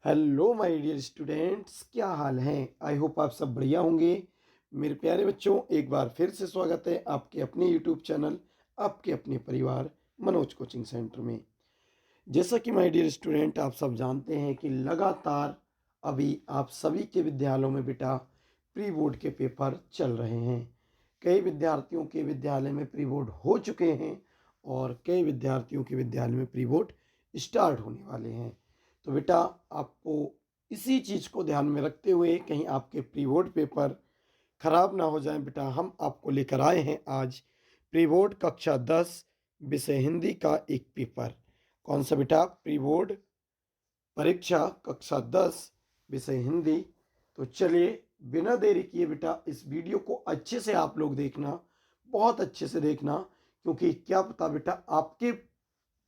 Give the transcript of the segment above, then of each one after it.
Hello my dear students, क्या हाल है। I hope आप सब बढ़िया होंगे। मेरे प्यारे बच्चों, एक बार फिर से स्वागत है आपके अपने यूट्यूब चैनल, आपके अपने परिवार मनोज कोचिंग सेंटर में। जैसा कि माय डियर स्टूडेंट आप सब जानते हैं कि लगातार अभी आप सभी के विद्यालयों में बेटा प्री बोर्ड के पेपर चल रहे हैं। कई विद्यार्थियों के विद्यालय में प्री बोर्ड हो चुके हैं और कई विद्यार्थियों के विद्यालय में प्री बोर्ड स्टार्ट होने वाले हैं। तो बेटा आपको इसी चीज़ को ध्यान में रखते हुए कहीं आपके प्री बोर्ड पेपर खराब ना हो जाए, बेटा हम आपको लेकर आए हैं आज प्री बोर्ड कक्षा 10 विषय हिंदी का एक पेपर। कौन सा बेटा? प्री बोर्ड परीक्षा कक्षा 10 विषय हिंदी। तो चलिए बिना देरी किए बेटा इस वीडियो को अच्छे से आप लोग देखना, बहुत अच्छे से देखना, क्योंकि क्या पता बेटा आपके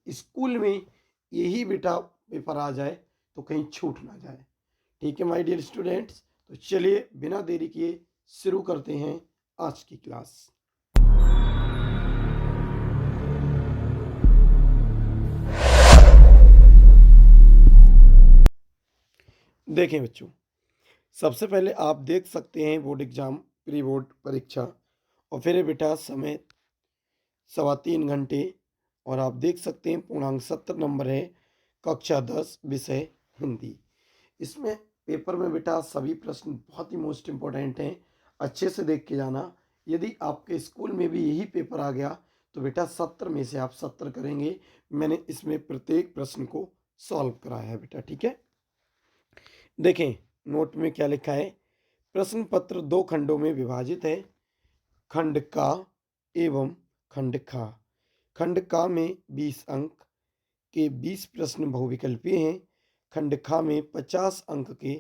स्कूल में यही बेटा पेपर आ जाए तो कहीं छूट ना जाए। ठीक है माय डियर स्टूडेंट्स, तो चलिए बिना देरी किए शुरू करते हैं आज की क्लास। देखें बच्चों, सबसे पहले आप देख सकते हैं बोर्ड एग्जाम प्री बोर्ड परीक्षा, और फिर बेटा समय 3.25 घंटे, और आप देख सकते हैं पूर्णांक 70 नंबर है, कक्षा 10 विषय हिंदी। इसमें पेपर में बेटा सभी प्रश्न बहुत ही मोस्ट इम्पोर्टेंट हैं, अच्छे से देख के जाना। यदि आपके स्कूल में भी यही पेपर आ गया तो बेटा 70 में से आप 70 करेंगे। मैंने इसमें प्रत्येक प्रश्न को सॉल्व कराया है बेटा, ठीक है। देखें नोट में क्या लिखा है। प्रश्न पत्र 2 खंडों में विभाजित है, खंड का एवं खंड खा। खंड का में 20 अंक के 20 प्रश्न बहुविकल्पीय हैं। खंड खा में 50 अंक के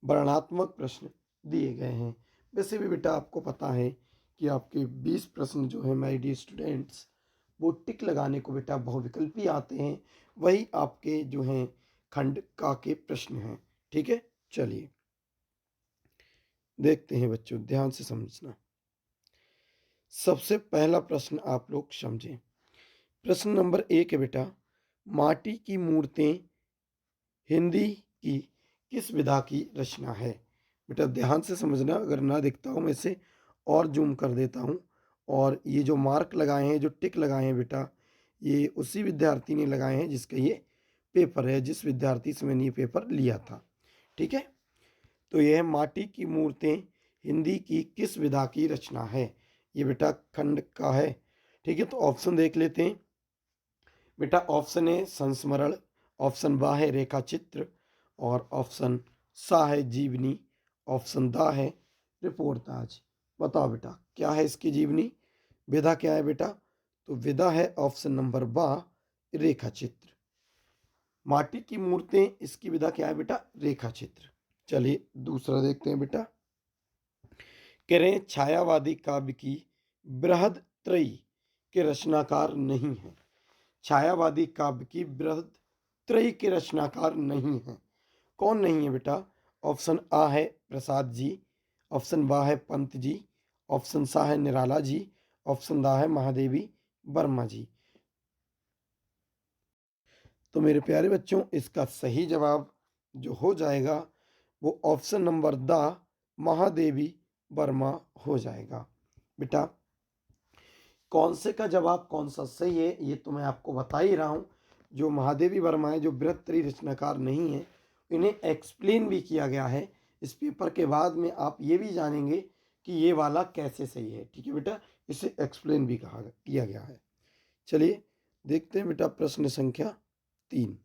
वर्णनात्मक प्रश्न दिए गए हैं। वैसे भी बेटा आपको पता है कि आपके 20 प्रश्न जो है माय डियर स्टूडेंट्स, वो टिक लगाने को बेटा बहुविकल्पी आते हैं, वही आपके जो हैं खंड का के प्रश्न हैं। ठीक है, चलिए देखते हैं बच्चों, ध्यान से समझना। सबसे पहला प्रश्न आप लोग समझें। प्रश्न नंबर 1 है बेटा, माटी की मूर्तें हिंदी की किस विधा की रचना है। बेटा ध्यान से समझना, अगर ना दिखता हो मैं इसे और जूम कर देता हूँ। और ये जो मार्क लगाए हैं, जो टिक लगाए हैं बेटा, ये उसी विद्यार्थी ने लगाए हैं जिसका ये पेपर है, जिस विद्यार्थी से मैंने ये पेपर लिया था। ठीक है, तो यह माटी की मूर्तें हिंदी की किस विधा की रचना है, ये बेटा खंड का है। ठीक है, तो ऑप्शन देख लेते हैं बेटा। ऑप्शन ए संस्मरण, ऑप्शन बा है रेखा चित्र, और ऑप्शन सा है जीवनी, ऑप्शन दा है रिपोर्टाज। बताओ बेटा क्या है इसकी जीवनी, विधा क्या है बेटा? तो विधा है ऑप्शन नंबर बा, रेखा चित्र। माटी की मूर्तें, इसकी विधा क्या है बेटा? रेखा चित्र। चलिए दूसरा देखते हैं बेटा। कह रहे हैं छायावादी काव्य की बृहद त्रयी के रचनाकार नहीं है। छायावादी काव्य की बृहद त्रयी के रचनाकार नहीं है। कौन नहीं है बेटा? ऑप्शन आ है प्रसाद जी, ऑप्शन बा है पंत जी, ऑप्शन सा है निराला जी, ऑप्शन दा है महादेवी वर्मा जी। तो मेरे प्यारे बच्चों, इसका सही जवाब जो हो जाएगा वो ऑप्शन नंबर दा, महादेवी वर्मा हो जाएगा। बेटा कौन से का जवाब कौन सा सही है ये तो मैं आपको बता ही रहा हूँ। जो महादेवी वर्मा है, जो बृहत्तरी रचनाकार नहीं है, इन्हें एक्सप्लेन भी किया गया है। इस पेपर के बाद में आप ये भी जानेंगे कि ये वाला कैसे सही है। ठीक है बेटा, इसे एक्सप्लेन भी कहा किया गया है। चलिए देखते हैं बेटा प्रश्न संख्या 3,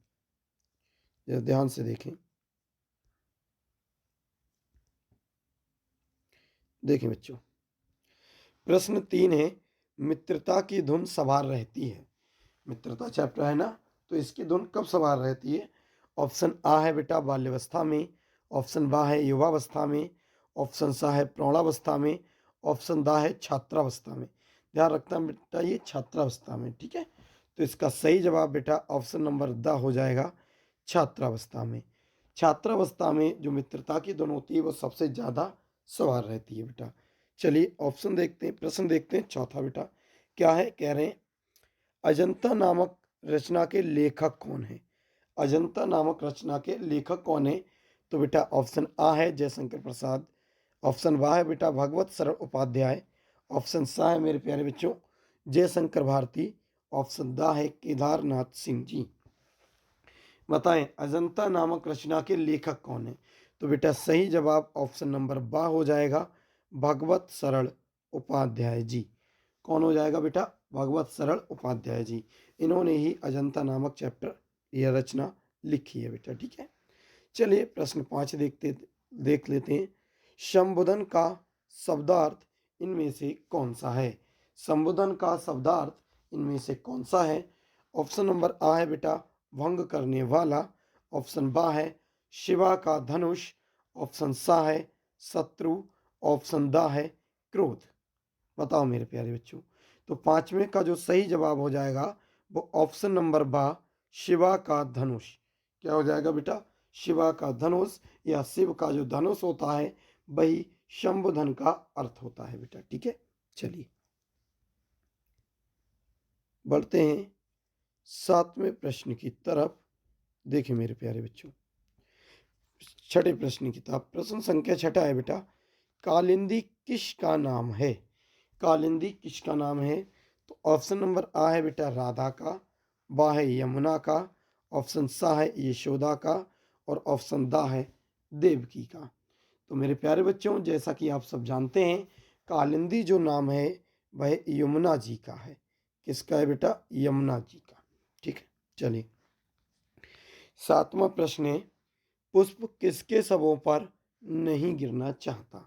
ध्यान से देखें। देखें बच्चों, प्रश्न 3 है, मित्रता की धुन सवार रहती है। मित्रता चैप्टर है ना, तो इसकी धुन कब सवार रहती है? ऑप्शन आ है बेटा बाल्यावस्था में, ऑप्शन बा है युवावस्था में, ऑप्शन सा है प्रौढ़ावस्था में, ऑप्शन दा है छात्रावस्था में। ध्यान रखना बेटा ये छात्रावस्था में। ठीक है, तो इसका सही जवाब बेटा ऑप्शन नंबर दा हो जाएगा, छात्रावस्था में। छात्रावस्था में जो मित्रता की धुन होती है वो सबसे ज़्यादा सवार रहती है बेटा। चलिए ऑप्शन देखते हैं, प्रश्न देखते हैं चौथा बेटा। क्या है? कह रहे हैं अजंता नामक रचना के लेखक कौन है? अजंता नामक रचना के लेखक कौन है? तो बेटा ऑप्शन आ है जयशंकर प्रसाद, ऑप्शन बा है बेटा भगवत सरल उपाध्याय, ऑप्शन सा है मेरे प्यारे बच्चों जयशंकर भारती, ऑप्शन दा है केदारनाथ सिंह जी। बताएं अजंता नामक रचना के लेखक कौन है? तो बेटा सही जवाब ऑप्शन नंबर बा हो जाएगा, भगवत सरल उपाध्याय जी। कौन हो जाएगा बेटा? भगवत सरल उपाध्याय जी। इन्होंने ही अजंता नामक चैप्टर यह रचना लिखी है बेटा, ठीक है। चलिए प्रश्न 5 देख लेते हैं। संबोधन का शब्दार्थ इनमें से कौन सा है? संबोधन का शब्दार्थ इनमें से कौन सा है? ऑप्शन नंबर आ है बेटा भंग करने वाला, ऑप्शन बा है शिवा का धनुष, ऑप्शन सा है शत्रु, ऑप्शन दा है क्रोध। बताओ मेरे प्यारे बच्चों। तो पांचवें का जो सही जवाब हो जाएगा वो ऑप्शन नंबर बा शिवा का धनुष। क्या हो जाएगा बेटा? शिवा का धनुष या शिव का जो धनुष होता है वही शंभुधन का अर्थ होता है बेटा, ठीक है। चलिए बढ़ते हैं 7वें प्रश्न की तरफ। देखिए मेरे प्यारे बच्चों, छठे प्रश्न की तरफ प्रश्न संख्या 6 है बेटा, कालिंदी किसका नाम है? कालिंदी किसका नाम है? तो ऑप्शन नंबर आ है बेटा राधा का, बा है यमुना का, ऑप्शन सा है यशोदा का, और ऑप्शन दा है देवकी का। तो मेरे प्यारे बच्चों जैसा कि आप सब जानते हैं कालिंदी जो नाम है वह यमुना जी का है। किसका है बेटा? यमुना जी का, ठीक है। चलिए 7वां प्रश्न है, पुष्प किसके शवों पर नहीं गिरना चाहता?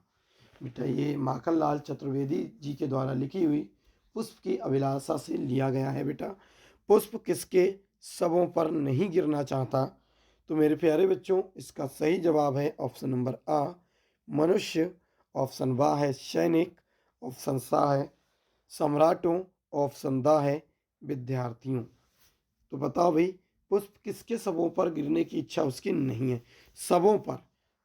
बेटा ये माखनलाल चतुर्वेदी जी के द्वारा लिखी हुई पुष्प की अभिलाषा से लिया गया है बेटा। पुष्प किसके शवों पर नहीं गिरना चाहता? तो मेरे प्यारे बच्चों इसका सही जवाब है ऑप्शन नंबर आ मनुष्य, ऑप्शन बा है सैनिक, ऑप्शन सा है सम्राटों, ऑप्शन दा है विद्यार्थियों। तो बताओ भाई पुष्प किसके शवों पर गिरने की इच्छा उसकी नहीं है? शवों पर।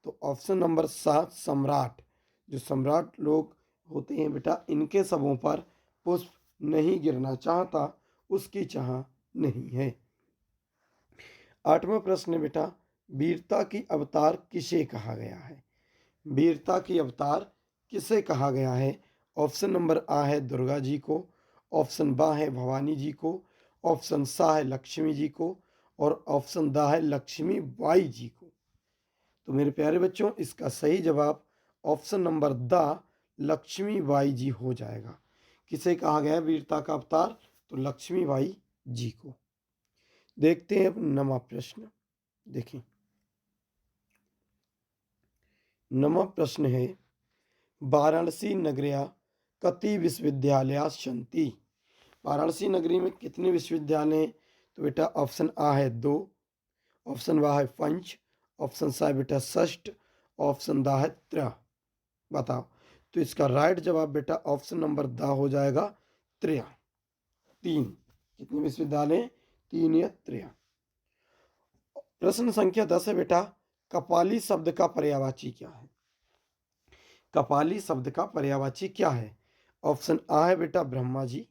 तो ऑप्शन नंबर 7 सम्राट, जो सम्राट लोग होते हैं बेटा इनके शवों पर पुष्प नहीं गिरना चाहता, उसकी चाह नहीं है। 8वां प्रश्न है बेटा, वीरता की अवतार किसे कहा गया है? वीरता की अवतार किसे कहा गया है? ऑप्शन नंबर आ है दुर्गा जी को, ऑप्शन बा है भवानी जी को, ऑप्शन सा है लक्ष्मी जी को, और ऑप्शन दा है लक्ष्मी बाई जी को। तो मेरे प्यारे बच्चों इसका सही जवाब ऑप्शन नंबर दा लक्ष्मी बाई जी हो जाएगा। किसे कहा गया है वीरता का अवतार? तो लक्ष्मी बाई जी को। देखते हैं अब 9वां प्रश्न। देखिए 9वां प्रश्न है, वाराणसी नगरिया कति विश्वविद्यालया सन्ति? वाराणसी नगरी में कितने विश्वविद्यालय हैं? तो बेटा ऑप्शन आ है 2, ऑप्शन बा है पंच, ऑप्शन सा है बेटा षष्ठ, ऑप्शन दा है त्रय। बताओ। तो इसका राइट जवाब बेटा ऑप्शन नंबर दा हो जाएगा त्रय, 3। कितने विश्वविद्यालय हैं? 3 या त्रय। प्रश्न संख्या 10 है बेटा, कपाली शब्द का पर्यायवाची क्या है? कपाली शब्द का पर्यायवाची क्या है? ऑप्शन आ है बेटा ब्रह्मा जी,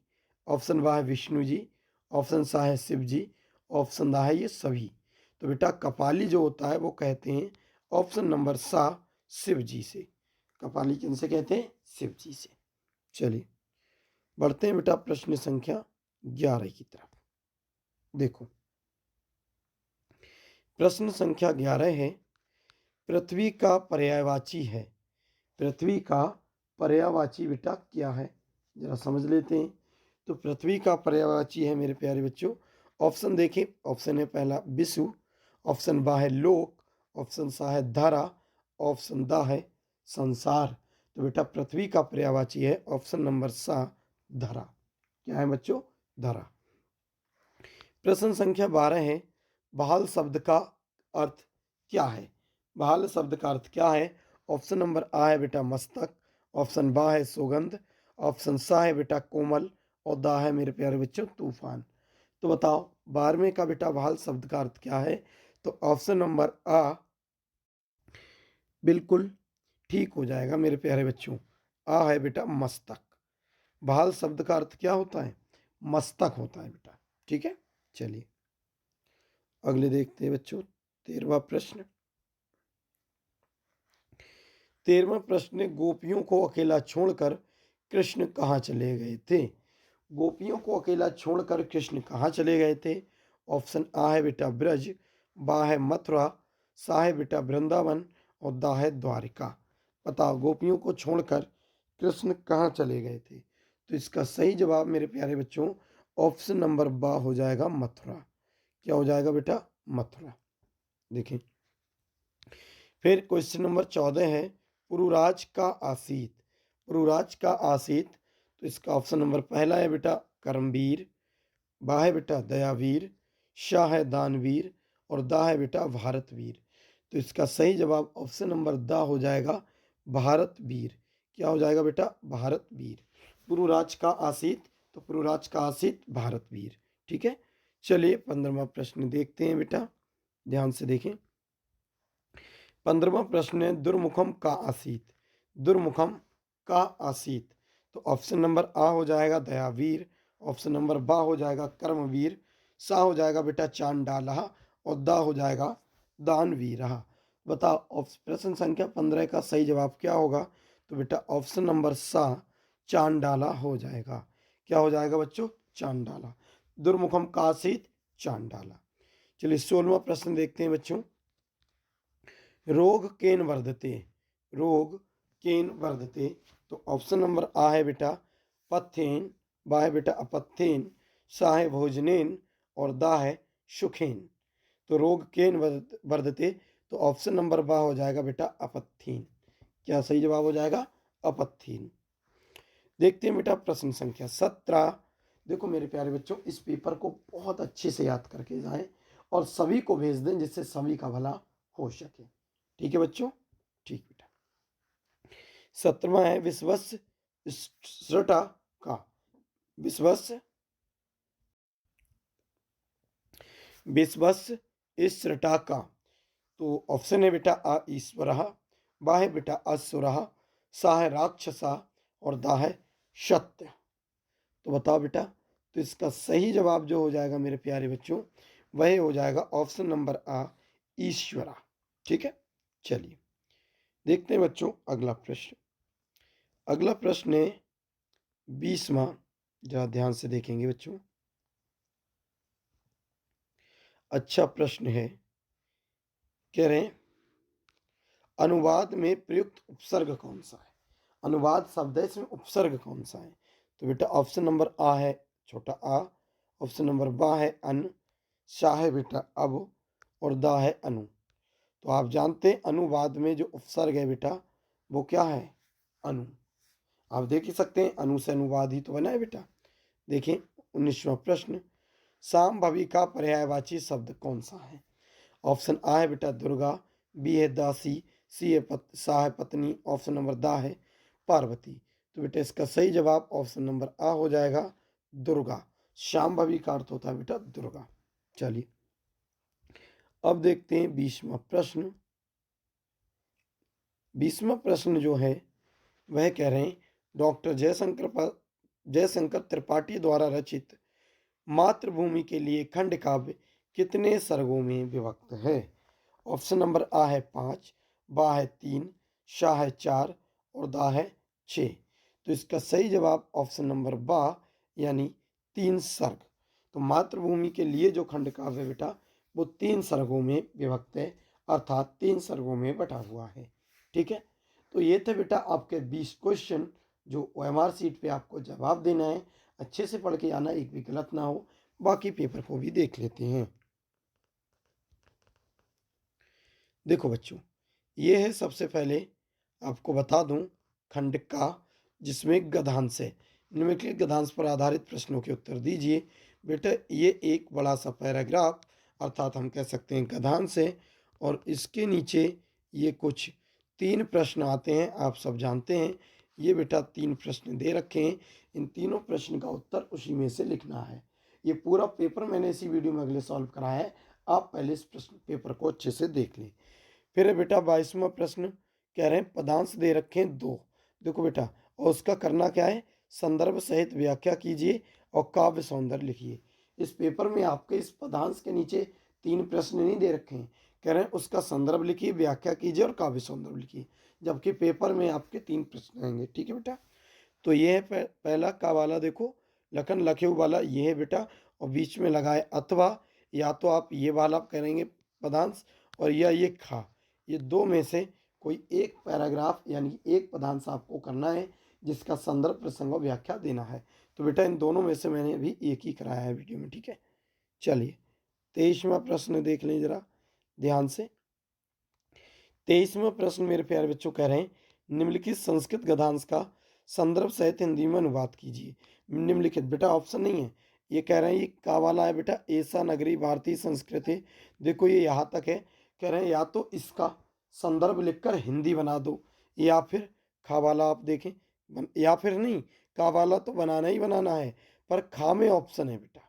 ऑप्शन बा है विष्णु जी, ऑप्शन सा है शिव जी, ऑप्शन दा है ये सभी। तो बेटा कपाली जो होता है वो कहते हैं ऑप्शन नंबर सा शिव जी से। कपाली किनसे कहते हैं? शिव जी से। चलिए बढ़ते हैं बेटा प्रश्न संख्या 11 की तरफ। देखो प्रश्न संख्या 11 है, पृथ्वी का पर्यायवाची है। पृथ्वी का पर्यायवाची बेटा क्या है? जरा समझ लेते हैं। तो पृथ्वी का पर्यायवाची है मेरे प्यारे बच्चों, ऑप्शन देखें। ऑप्शन है पहला विश्व, ऑप्शन बा है लोक, ऑप्शन सा है धरा, ऑप्शन दा है संसार। तो बेटा पृथ्वी का पर्यायवाची है ऑप्शन नंबर सा धरा। क्या है बच्चों? धरा। प्रश्न संख्या 12 है, बहाल शब्द का अर्थ क्या है? बहाल शब्द का अर्थ क्या है? ऑप्शन नंबर आ है बेटा मस्तक, ऑप्शन बा है सुगंध, ऑप्शन सा है बेटा कोमल, और दा है मेरे प्यारे बच्चों तूफान। तो बताओ 12वें का बेटा बहाल शब्द का अर्थ क्या है? तो ऑप्शन नंबर आ बिल्कुल ठीक हो जाएगा मेरे प्यारे बच्चों। आ है बेटा मस्तक। बहाल शब्द का अर्थ क्या होता है? मस्तक होता है बेटा, ठीक है। चलिए अगले देखते हैं बच्चों 13वां प्रश्न। 13वां प्रश्न है, गोपियों को अकेला छोड़कर कृष्ण कहाँ चले गए थे? गोपियों को अकेला छोड़कर कृष्ण कहाँ चले गए थे? ऑप्शन आ है बेटा ब्रज, बा है मथुरा, सा है बेटा वृंदावन और दा है द्वारिका। बताओ गोपियों को छोड़कर कृष्ण कहाँ चले गए थे? तो इसका सही जवाब मेरे प्यारे बच्चों ऑप्शन नंबर बा हो जाएगा मथुरा। क्या हो जाएगा बेटा? मथुरा। देखें फिर क्वेश्चन नंबर 14 है, पुरुराज का आसीत। पुरुराज का आसीत, तो इसका ऑप्शन नंबर पहला है बेटा कर्मवीर, बा है बेटा दयावीर, शाह है दानवीर और दा है बेटा भारतवीर। तो इसका सही जवाब ऑप्शन नंबर दा हो जाएगा भारतवीर। क्या हो जाएगा बेटा? भारतवीर। पुरुराज का आसीत, तो पुरुराज का आसीत भारतवीर। ठीक है, चलिए 15वां प्रश्न देखते हैं बेटा, ध्यान से देखें। 15वां प्रश्न है, दुर्मुखम का आसीत। दुर्मुखम का आसीत, तो ऑप्शन नंबर आ हो जाएगा दयावीर, ऑप्शन नंबर बा हो जाएगा कर्मवीर, सा हो जाएगा बेटा चांडाला और दा हो जाएगा दानवीर। बताओ प्रश्न संख्या 15 का सही जवाब क्या होगा? तो बेटा ऑप्शन नंबर सा चांडाला हो जाएगा। क्या हो जाएगा बच्चों? चांडाला। दुर्मुखम का आसीत चांडाला। चलिए 16वां प्रश्न देखते हैं बच्चों। रोग केन वर्धते। रोग केन वर्धते, तो ऑप्शन नंबर आ है बेटा पथेन, बा है बेटा अपथेन, सा है भोजनेन और दा है सुखेन। तो रोग केन वर्धते, तो ऑप्शन नंबर बा हो जाएगा बेटा अपथीन। क्या सही जवाब हो जाएगा? अपथीन। देखते हैं बेटा प्रश्न संख्या 17। देखो मेरे प्यारे बच्चों, इस पेपर को बहुत अच्छे से याद करके जाएं और सभी को भेज दें जिससे सभी का भला हो सके। ठीक है बच्चों? ठीक बेटा। 17वां है, विश्वस्य सृष्टा का। विश्वस्य विश्वस्य सृष्टा का, तो ऑप्शन है बेटा आ ईश्वर, बा है बेटा असुर, सा है राक्षसा और दा है सत्य। तो बताओ बेटा, तो इसका सही जवाब जो हो जाएगा मेरे प्यारे बच्चों वह हो जाएगा ऑप्शन नंबर आ ईश्वरा। ठीक है, चलिए देखते हैं बच्चों अगला प्रश्न। अगला प्रश्न है 20वां, जरा ध्यान से देखेंगे बच्चों। अच्छा प्रश्न है, कह रहे हैं अनुवाद में प्रयुक्त उपसर्ग कौन सा है? अनुवाद शब्द है, इसमें उपसर्ग कौन सा है? तो बेटा ऑप्शन नंबर आ है छोटा आ, ऑप्शन नंबर बा है अन, सा है बेटा अब और दा है अनु। तो आप जानते हैं अनुवाद में जो उपसर्ग है बेटा वो क्या है? अनु। आप देख ही सकते हैं अनु से अनुवाद ही तो बना है बेटा। देखें 19वां प्रश्न, सांभवी का पर्यायवाची शब्द कौन सा है? ऑप्शन आ है बेटा दुर्गा, बी है दासी, सी है सा है पत्नी, ऑप्शन नंबर दा है पार्वती। तो बेटा इसका सही जवाब ऑप्शन नंबर आ हो जाएगा दुर्गा। शांभवी का अर्थ होता है बेटा दुर्गा। चलिए अब देखते हैं 20वां प्रश्न। 20वां प्रश्न जो है वह कह रहे हैं डॉक्टर जयशंकर त्रिपाठी द्वारा रचित मातृभूमि के लिए खंड काव्य कितने सर्गों में विभक्त है? ऑप्शन नंबर आ है 5, बा है 3, शाह है 4 और दा है 6। तो इसका सही जवाब ऑप्शन नंबर बा यानी 3 सर्ग। तो मातृभूमि के लिए जो खंड काव्य है बेटा वो 3 सर्गों में विभक्त है, अर्थात 3 सर्गों में बटा हुआ है। ठीक है, तो ये थे बेटा आपके 20 क्वेश्चन जो OMR सीट पे आपको जवाब देना है। अच्छे से पढ़ के आना, एक भी गलत ना हो। बाकी पेपर को भी देख लेते हैं। देखो बच्चों, ये है सबसे पहले आपको बता दूं खंड का, जिसमें गद्यांश है। निम्नलिखित गद्यांश पर आधारित प्रश्नों के उत्तर दीजिए। बेटा ये एक बड़ा सा पैराग्राफ अर्थात हम कह सकते हैं गद्यांश है और इसके नीचे ये कुछ 3 प्रश्न आते हैं। आप सब जानते हैं ये बेटा 3 प्रश्न दे रखे हैं, इन तीनों प्रश्न का उत्तर उसी में से लिखना है। ये पूरा पेपर मैंने इसी वीडियो में अगले सॉल्व कराया है, आप पहले इस प्रश्न पेपर को अच्छे से देख लें। फिर है बेटा 22वां प्रश्न, कह रहे हैं पदांश दे रखे हैं 2। देखो बेटा और उसका करना क्या है, संदर्भ सहित व्याख्या कीजिए और काव्य सौंदर्य लिखिए। इस पेपर में आपके इस पदांश के नीचे 3 प्रश्न नहीं दे रखे हैं, कह रहे हैं उसका संदर्भ लिखिए, व्याख्या कीजिए और काव्य सौंदर्य लिखिए, जबकि पेपर में आपके 3 प्रश्न आएंगे। ठीक है बेटा, तो ये है पहला का वाला, देखो लखन लखेऊ वाला ये है बेटा, और बीच में लगाए अथवा, या तो आप ये वाला करेंगे पदांश, और या ये खा, ये दो में से कोई एक पैराग्राफ यानी कि एक पदांश आपको करना है जिसका संदर्भ प्रसंग और व्याख्या देना है। तो बेटा इन दोनों में से मैंने अभी एक ही कराया है वीडियो में। ठीक है, चलिए 23वां प्रश्न देख लें जरा ध्यान से। 23वां प्रश्न मेरे प्यारे बच्चों कह रहे हैं, निम्नलिखित संस्कृत गद्यांश का संदर्भ सहित हिंदी में अनुवाद कीजिए। निम्नलिखित बेटा ऑप्शन नहीं है, ये कह रहे हैं ये का वाला है बेटा, ऐसा नगरी भारतीय संस्कृति। देखो ये यहाँ तक है, कह रहे हैं या तो इसका संदर्भ लिखकर हिंदी बना दो, या फिर खा वाला आप देखें या फिर नहीं, का वाला तो बनाना ही बनाना है, पर खा में ऑप्शन है बेटा,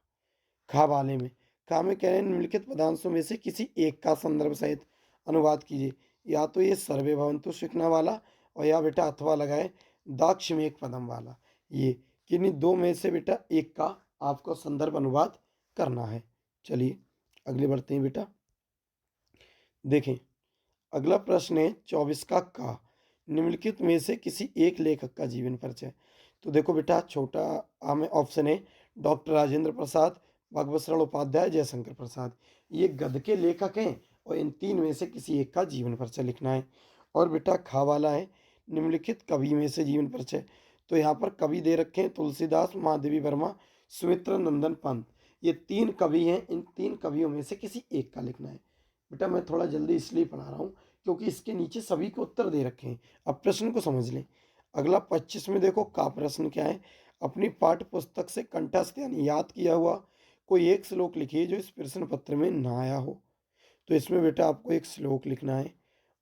खा वाले में, खा में कह रहे हैं निम्नलिखित पदांशों में से किसी एक का संदर्भ सहित अनुवाद कीजिए। या तो ये सर्वे भवंतु सीखना वाला, और या बेटा अथवा लगाए दाक्षिमेघ पदम वाला, ये किन्हीं दो में से बेटा एक का आपको संदर्भ अनुवाद करना है। चलिए अगले बढ़ते हैं बेटा, देखें अगला प्रश्न है 24 का निम्नलिखित में से किसी एक लेखक का जीवन परिचय। तो देखो बेटा छोटा हमें ऑप्शन है डॉक्टर राजेंद्र प्रसाद, भगवत शरण उपाध्याय, जयशंकर प्रसाद, ये गद्य के लेखक हैं और इन 3 में से किसी एक का जीवन परिचय लिखना है। और बेटा खा वाला है निम्नलिखित कवि में से जीवन परिचय। तो यहाँ पर कवि दे रखे हैं तुलसीदास, महादेवी वर्मा, सुमित्र नंदन पंत, ये 3 कवि हैं, इन 3 कवियों में से किसी एक का लिखना है। बेटा मैं थोड़ा जल्दी इसलिए पढ़ा रहा हूँ क्योंकि इसके नीचे सभी को उत्तर दे रखे हैं, अब प्रश्न को समझ लें। अगला 25 में देखो का प्रश्न क्या है, अपनी पाठ्य पुस्तक से कंठस्थ यानी याद किया हुआ कोई एक श्लोक लिखिए जो इस प्रश्न पत्र में ना आया हो। तो इसमें बेटा आपको एक श्लोक लिखना है,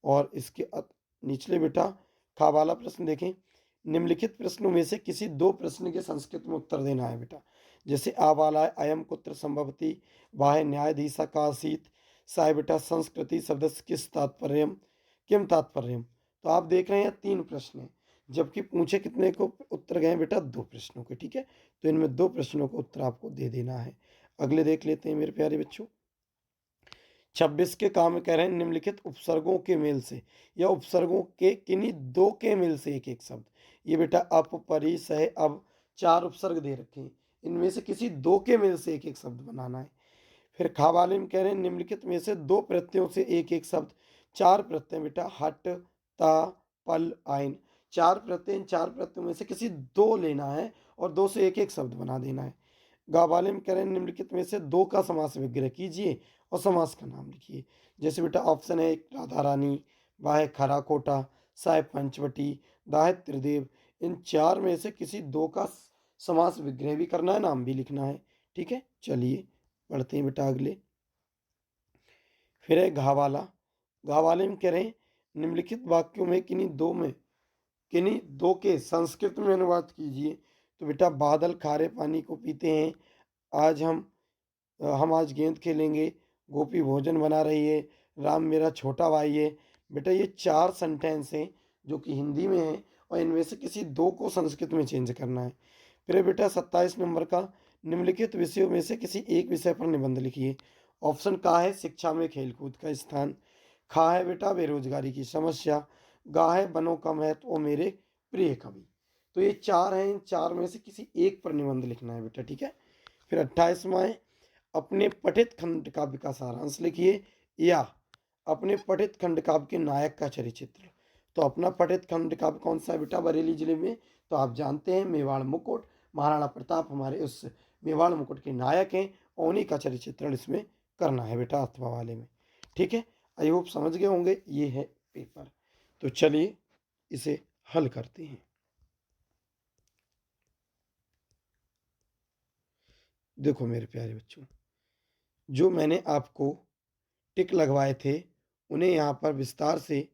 और इसके निचले बेटा खा वाला प्रश्न देखें, निम्नलिखित प्रश्नों में से किसी 2 प्रश्न के संस्कृत में उत्तर देना है बेटा। जैसे आ वाला है अयम कुत्र संभवती, वाह न्यायाधीशा का आसीत, सा है बेटा संस्कृति शब्द किस तात्पर्यम, किम तात्पर्यम। तो आप देख रहे हैं 3 प्रश्न हैं, जबकि पूछे कितने को उत्तर गए बेटा 2 प्रश्नों के। ठीक है, तो इनमें 2 प्रश्नों को उत्तर आपको दे देना है। अगले देख लेते हैं मेरे प्यारे बच्चों, 26 के काम कह रहे हैं निम्नलिखित उपसर्गों के मेल से या उपसर्गों के किन्हीं 2 के मेल से एक एक शब्द। ये बेटा अप परि सह अब 4 उपसर्ग दे रखे हैं, इनमें से किसी 2 के मेल से एक एक शब्द बनाना है। फिर खा वाले में कह रहे हैं निम्नलिखित में से 2 प्रत्ययों से एक एक शब्द। 4 प्रत्यय बेटा हट ता पल आइन, 4 प्रत्यय, इन 4 प्रत्ययों में से किसी 2 लेना है और 2 से एक एक शब्द बना देना है। गा वाले में कह रहे हैं निम्नलिखित में से 2 का समास विग्रह कीजिए और समास का नाम लिखिए। जैसे बेटा ऑप्शन है एक राधा रानी, वाह खरा कोटा, सा है पंचवटी, दा है त्रिदेव, इन 4 में से किसी 2 का समास विग्रह भी करना है, नाम भी लिखना है। ठीक है, चलिए पढ़ते हैं बेटा अगले। फिर है घा वाला, घा वाले में कह रहे हैं निम्नलिखित वाक्यों में किन्हीं 2 के संस्कृत में अनुवाद कीजिए। तो बेटा बादल खारे पानी को पीते हैं, आज हम आज गेंद खेलेंगे, गोपी भोजन बना रही है, राम मेरा छोटा भाई है। बेटा ये 4 सेंटेंस हैं जो कि हिंदी में हैं और इनमें से किसी 2 को संस्कृत में चेंज करना है। फिर बेटा 27 नंबर का निम्नलिखित विषयों में से किसी एक विषय पर निबंध लिखिए। ऑप्शन का है शिक्षा में खेलकूद का स्थान, खा है बेटा बेरोजगारी की समस्या, गा है बनो कम है तो मेरे प्रिय कवि। तो ये 4 हैं, इन 4 में से किसी एक पर निबंध लिखना है बेटा। ठीक है, फिर 28वां है अपने पठित खंड काव्य का सारांश लिखिए या अपने पठित खंड काव्य के नायक का चरित्र। तो अपना पठित खंड काव्य कौन सा है बेटा, बरेली जिले में, तो आप जानते हैं मेवाड़ मुकुट, महाराणा प्रताप हमारे उस मेवाड़ मुकुट के नायक हैं, और उन्हीं का चरित्र इसमें करना है बेटा अथवा वाले में। ठीक है, आई होप समझ गए होंगे, ये है पेपर। तो चलिए इसे हल करते हैं। देखो मेरे प्यारे बच्चों, जो मैंने आपको टिक लगवाए थे उन्हें यहाँ पर विस्तार से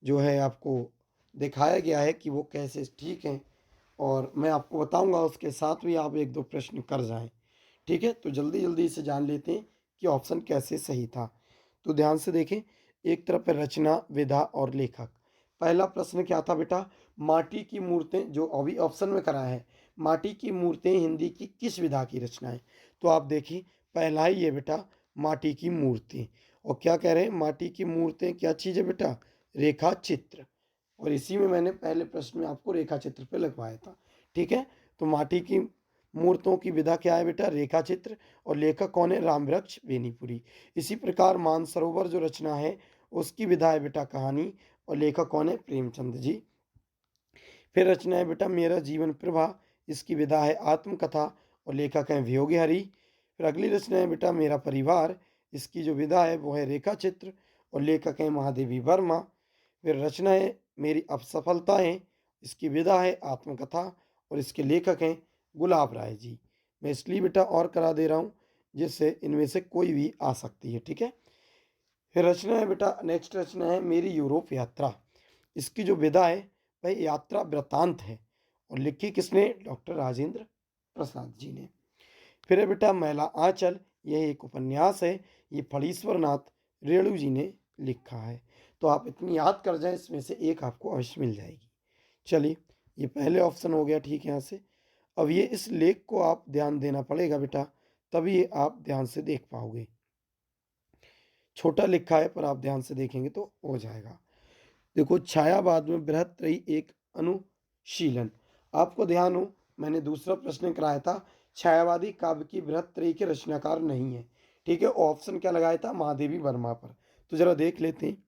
जो है आपको दिखाया गया है कि वो कैसे ठीक हैं, और मैं आपको बताऊंगा उसके साथ भी आप 1-2 प्रश्न कर जाएं। ठीक है, तो जल्दी जल्दी इसे जान लेते हैं कि ऑप्शन कैसे सही था। तो ध्यान से देखें, एक तरफ है रचना, विधा और लेखक। पहला प्रश्न क्या था बेटा, माटी की मूर्तें, जो अभी ऑप्शन में करा है, माटी की मूर्तें हिंदी की किस विधा की रचना है। तो आप देखिए पहला ही ये बेटा माटी की मूर्ति। और क्या कह रहे हैं, माटी की मूर्तें क्या चीज़ है बेटा, रेखा चित्र। और इसी में मैंने पहले प्रश्न में आपको रेखा चित्र पे लगवाया था। ठीक है, तो माटी की मूर्तों की विधा क्या है बेटा, रेखा चित्र। और लेखक कौन है, रामवृक्ष बेनीपुरी। इसी प्रकार मानसरोवर जो रचना है उसकी विधा है बेटा कहानी, और लेखक कौन है, प्रेमचंद जी। फिर रचना है बेटा मेरा जीवन प्रभा, इसकी विधा है आत्मकथा, और लेखक हैं वियोगी हरि। फिर अगली रचना है बेटा मेरा परिवार, इसकी जो विधा है वो है रेखा चित्र, और लेखक हैं महादेवी वर्मा। फिर रचना है मेरी असफलताएं, इसकी विधा है आत्मकथा, और इसके लेखक हैं गुलाब राय जी। मैं इसलिए बेटा और करा दे रहा हूँ जिससे इनमें से कोई भी आ सकती है। ठीक है, फिर रचना है बेटा, नेक्स्ट रचना है मेरी यूरोप यात्रा, इसकी जो विधा है वह यात्रा वृतांत है, और लिखी किसने, डॉक्टर राजेंद्र प्रसाद जी ने। फिर है बेटा मैला आंचल, यह एक उपन्यास है, ये फणीश्वर नाथ रेणु जी ने लिखा है। तो आप इतनी याद कर जाएं, इसमें से एक आपको अवश्य मिल जाएगी। चलिए, ये पहले ऑप्शन हो गया ठीक है यहाँ से। अब ये इस लेख को आप ध्यान देना पड़ेगा बेटा, तभी ये आप ध्यान से देख पाओगे। छोटा लिखा है पर आप ध्यान से देखेंगे तो हो जाएगा। देखो, छायावाद में बृहत्त्रयी एक अनुशीलन। आपको ध्यान हो, मैंने दूसरा प्रश्न कराया था, छायावादी काव्य की बृहत्त्रयी के रचनाकार नहीं है। ठीक है, ऑप्शन क्या लगाया था, महादेवी वर्मा पर। तो जरा देख लेते हैं,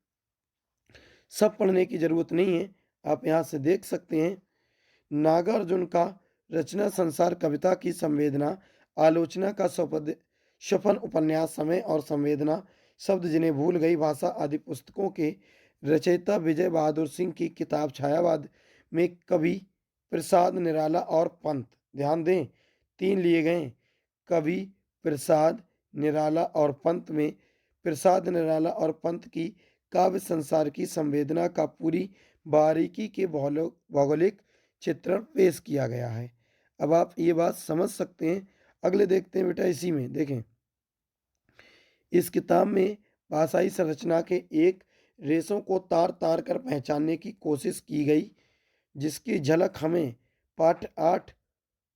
सब पढ़ने की जरूरत नहीं है, आप यहाँ से देख सकते हैं। नागार्जुन का रचना संसार कविता की संवेदना, आलोचना का स्वपन उपन्यास समय और संवेदना, शब्द जिन्हें भूल गई भाषा आदि पुस्तकों के रचयिता विजय बहादुर सिंह की किताब छायावाद में कवि प्रसाद निराला और पंत, ध्यान दें तीन लिए गए, कवि प्रसाद निराला और पंत में प्रसाद निराला और पंत की काव्य संसार की संवेदना का पूरी बारीकी के भौगोलिक चित्रण पेश किया गया है। अब आप ये बात समझ सकते हैं। अगले देखते हैं बेटा, इसी में देखें, इस किताब में भाषाई संरचना के एक रेशों को तार तार कर पहचानने की कोशिश की गई, जिसकी झलक हमें पाठ 8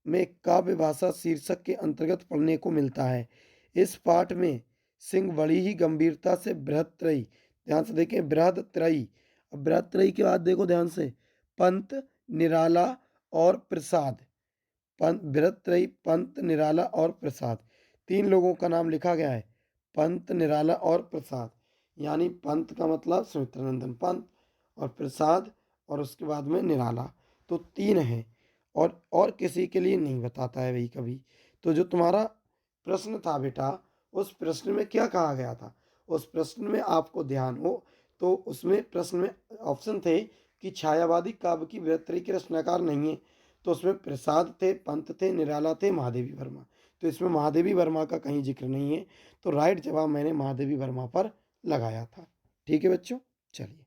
में काव्य भाषा शीर्षक के अंतर्गत पढ़ने को मिलता है। इस पाठ में सिंह बड़ी ही गंभीरता से बृहत्त्रयी, ध्यान से देखें बृहत्त्रयी, अब बृहत्त्रयी के बाद देखो ध्यान से, पंत निराला और प्रसाद, पंत बृहत्त्रयी पंत निराला और प्रसाद, तीन लोगों का नाम लिखा गया है, पंत निराला और प्रसाद। यानी पंत का मतलब सुमित्रानंदन पंत, और प्रसाद, और उसके बाद में निराला, तो तीन हैं। और किसी के लिए नहीं बताता है भाई कभी। तो जो तुम्हारा प्रश्न था बेटा, उस प्रश्न में क्या कहा गया था, उस प्रश्न में आपको ध्यान हो तो उसमें प्रश्न में ऑप्शन थे कि छायावादी काव्य की बृहत्तरी के रचनाकार नहीं है। तो उसमें प्रसाद थे, पंत थे, निराला थे, महादेवी वर्मा। तो इसमें महादेवी वर्मा का कहीं जिक्र नहीं है, तो राइट जवाब मैंने महादेवी वर्मा पर लगाया था। ठीक है बच्चों, चलिए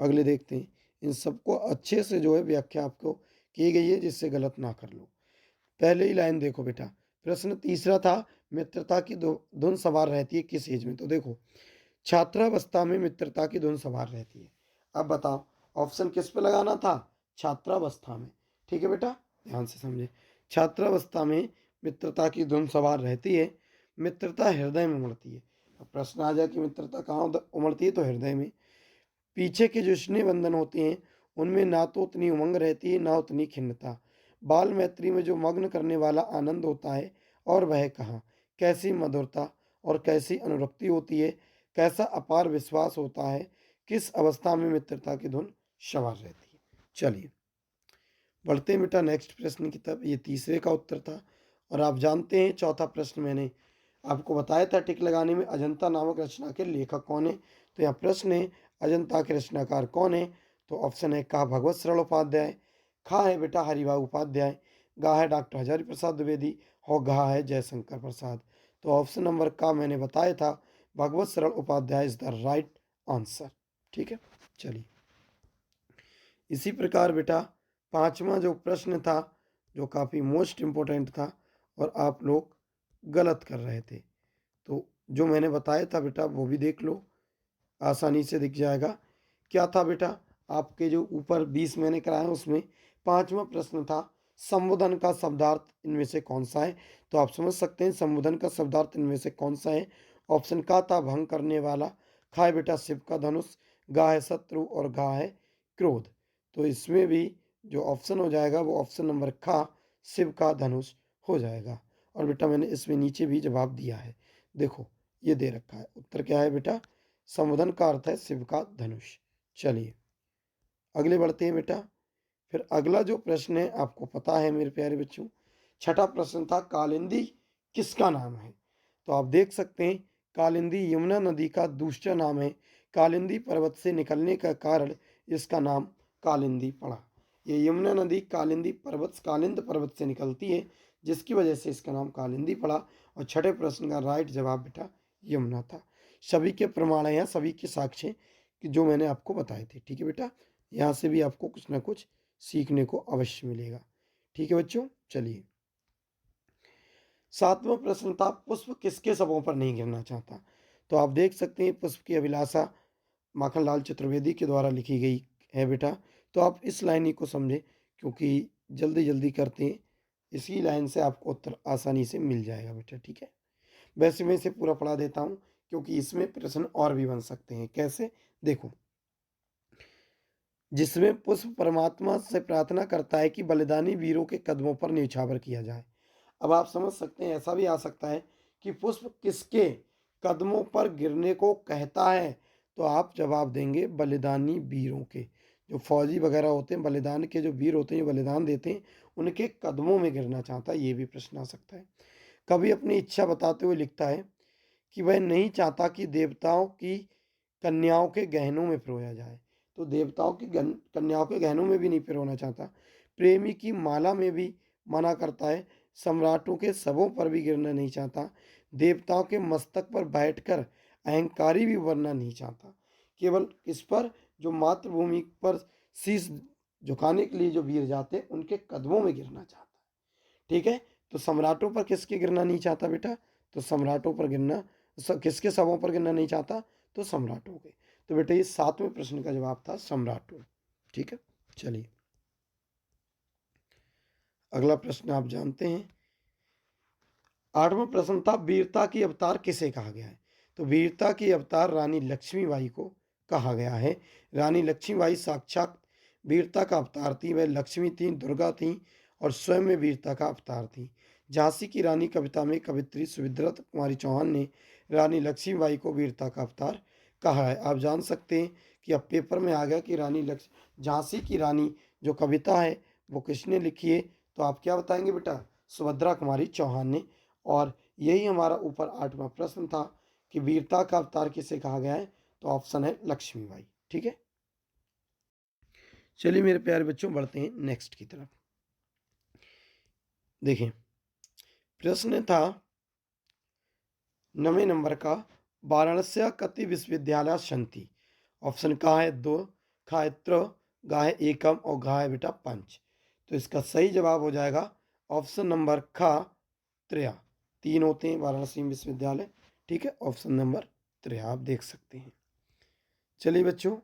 अगले देखते हैं। इन सबको अच्छे से जो है व्याख्या आपको की गई है, जिससे गलत ना कर लो। पहले ही लाइन देखो बेटा, प्रश्न तीसरा था, मित्रता की धुन सवार रहती है किस एज में। तो देखो, छात्रावस्था में मित्रता की धुन सवार रहती है। अब बताओ ऑप्शन किस पे लगाना था, छात्रावस्था में। ठीक है बेटा, ध्यान से समझे, छात्रावस्था में मित्रता की धुन सवार रहती है, मित्रता हृदय में उमड़ती है। अब प्रश्न आ जाए कि मित्रता कहाँ उमड़ती है, तो हृदय में। पीछे के जो स्नेह बंधन होते हैं उनमें ना तो उतनी उमंग रहती है ना उतनी खिन्नता। बाल मैत्री में जो मग्न करने वाला आनंद होता है, और वह कहाँ, कैसी मधुरता और कैसी अनुरक्ति होती है, कैसा अपार विश्वास होता है, किस अवस्था में मित्रता की धुन सवार रहती है। चलिए बढ़ते हैं बेटा नेक्स्ट प्रश्न की तरफ। ये तीसरे का उत्तर था, और आप जानते हैं चौथा प्रश्न मैंने आपको बताया था टिक लगाने में, अजंता नामक रचना के लेखक कौन है। तो यहाँ प्रश्न है अजंता के रचनाकार कौन है। तो ऑप्शन है का भगवत सरल उपाध्याय, खा है बेटा हरिभाऊ उपाध्याय, गा है डॉक्टर हजारी प्रसाद द्विवेदी, और घा है जयशंकर प्रसाद। तो ऑप्शन नंबर का मैंने बताया था, Bhagwat Saral Upadhyay is the right answer. ठीक है, चलिए इसी प्रकार बेटा पांचवा जो प्रश्न था, जो काफ़ी मोस्ट इम्पोर्टेंट था और आप लोग गलत कर रहे थे, तो जो मैंने बताया था बेटा वो भी देख लो, आसानी से दिख जाएगा। क्या था बेटा, आपके जो ऊपर 20 मैंने कराया उसमें पांचवा प्रश्न था, संबोधन का शब्दार्थ इनमें से कौन सा है? तो आप समझ सकते हैं संबोधन का शब्दार्थ इनमें से कौन सा है? ऑप्शन का था भंग करने वाला, खा है बेटा शिव का धनुष, गा है शत्रु और गा है क्रोध। तो इसमें भी जो ऑप्शन हो जाएगा वो ऑप्शन नंबर खा शिव का धनुष हो जाएगा। और बेटा मैंने इसमें नीचे भी जवाब दिया है, देखो ये दे रखा है। उत्तर क्या है बेटा? संबोधन का अर्थ है शिव का धनुष। चलिए अगले बढ़ते हैं बेटा। फिर अगला जो प्रश्न है आपको पता है मेरे प्यारे बच्चों, छठा प्रश्न था कालिंदी किसका नाम है? तो आप देख सकते हैं कालिंदी यमुना नदी का दूसरा नाम है। कालिंदी पर्वत से निकलने का कारण इसका नाम कालिंदी पड़ा। ये यमुना नदी कालिंद पर्वत से निकलती है, जिसकी वजह से इसका नाम कालिंदी पड़ा। और छठे प्रश्न का राइट जवाब बेटा यमुना था। सभी के प्रमाण हैं, सभी के साक्ष्य हैं कि जो मैंने आपको बताए थे। ठीक है बेटा, यहाँ से भी आपको कुछ ना कुछ सीखने को अवश्य मिलेगा। ठीक है बच्चों, चलिए सातवां प्रश्न था पुष्प किसके शवों पर नहीं गिरना चाहता? तो आप देख सकते हैं पुष्प की अभिलाषा माखनलाल चतुर्वेदी के द्वारा लिखी गई है बेटा। तो आप इस लाइन को समझें, क्योंकि जल्दी जल्दी करते हैं, इसी लाइन से आपको उत्तर आसानी से मिल जाएगा बेटा। ठीक है, वैसे मैं इसे पूरा पढ़ा देता हूँ, क्योंकि इसमें प्रश्न और भी बन सकते हैं। कैसे? देखो, जिसमें पुष्प परमात्मा से प्रार्थना करता है कि बलिदानी वीरों के कदमों पर न्यौछावर किया जाए। अब आप समझ सकते हैं ऐसा भी आ सकता है कि पुष्प किसके कदमों पर गिरने को कहता है? तो आप जवाब देंगे बलिदानी वीरों के। जो फौजी वगैरह होते हैं, बलिदान के जो वीर होते हैं, जो बलिदान देते हैं, उनके कदमों में गिरना चाहता है। ये भी प्रश्न आ सकता है। कवि अपनी इच्छा बताते हुए लिखता है कि वह नहीं चाहता कि देवताओं की कन्याओं के गहनों में पिरोया जाए। तो देवताओं की कन्याओं के गहनों में भी नहीं पिरोना चाहता। प्रेमी की माला में भी मना करता है। सम्राटों के शवों पर भी गिरना नहीं चाहता। देवताओं के मस्तक पर बैठकर अहंकारी भी बनना नहीं चाहता। केवल इस पर जो मातृभूमि पर शीश झुकाने के लिए जो वीर जाते हैं, उनके कदमों में गिरना चाहता है। ठीक है, तो सम्राटों पर किसके गिरना नहीं चाहता बेटा? तो सम्राटों पर गिरना, किसके शवों पर गिरना नहीं चाहता? तो सम्राटों के। तो बेटा ये सातवें प्रश्न का जवाब था सम्राटों। ठीक है, चलिए अगला प्रश्न आप जानते हैं। आठवां प्रश्न था वीरता की अवतार किसे कहा गया है? तो वीरता की अवतार रानी लक्ष्मीबाई को कहा गया है। रानी लक्ष्मीबाई साक्षात वीरता का अवतार थी। वह लक्ष्मी थी, दुर्गा थी और स्वयं में वीरता का अवतार थी। झांसी की रानी कविता में कवित्री सुभद्रा कुमारी चौहान ने रानी लक्ष्मीबाई को वीरता का अवतार कहा है। आप जान सकते हैं कि अब पेपर में आ गया कि झांसी की रानी जो कविता है वो किसने लिखी है? तो आप क्या बताएंगे बेटा? सुभद्रा कुमारी चौहान ने। और यही हमारा ऊपर आठवां प्रश्न था कि वीरता का अवतार किसे कहा गया है? तो ऑप्शन है लक्ष्मीबाई। ठीक है, चलिए मेरे प्यारे बच्चों बढ़ते हैं नेक्स्ट की तरफ। देखें, प्रश्न था 9वें नंबर का, वाराणस्य कति विश्वविद्यालय सन्ति? ऑप्शन का है 2, खा है त्र, गा है एकम और घा है बेटा पंच। तो इसका सही जवाब हो जाएगा ऑप्शन नंबर खा, त्रया। 3 होते हैं वाराणसी विश्वविद्यालय। ठीक है, ऑप्शन नंबर त्रया आप देख सकते हैं। चलिए बच्चों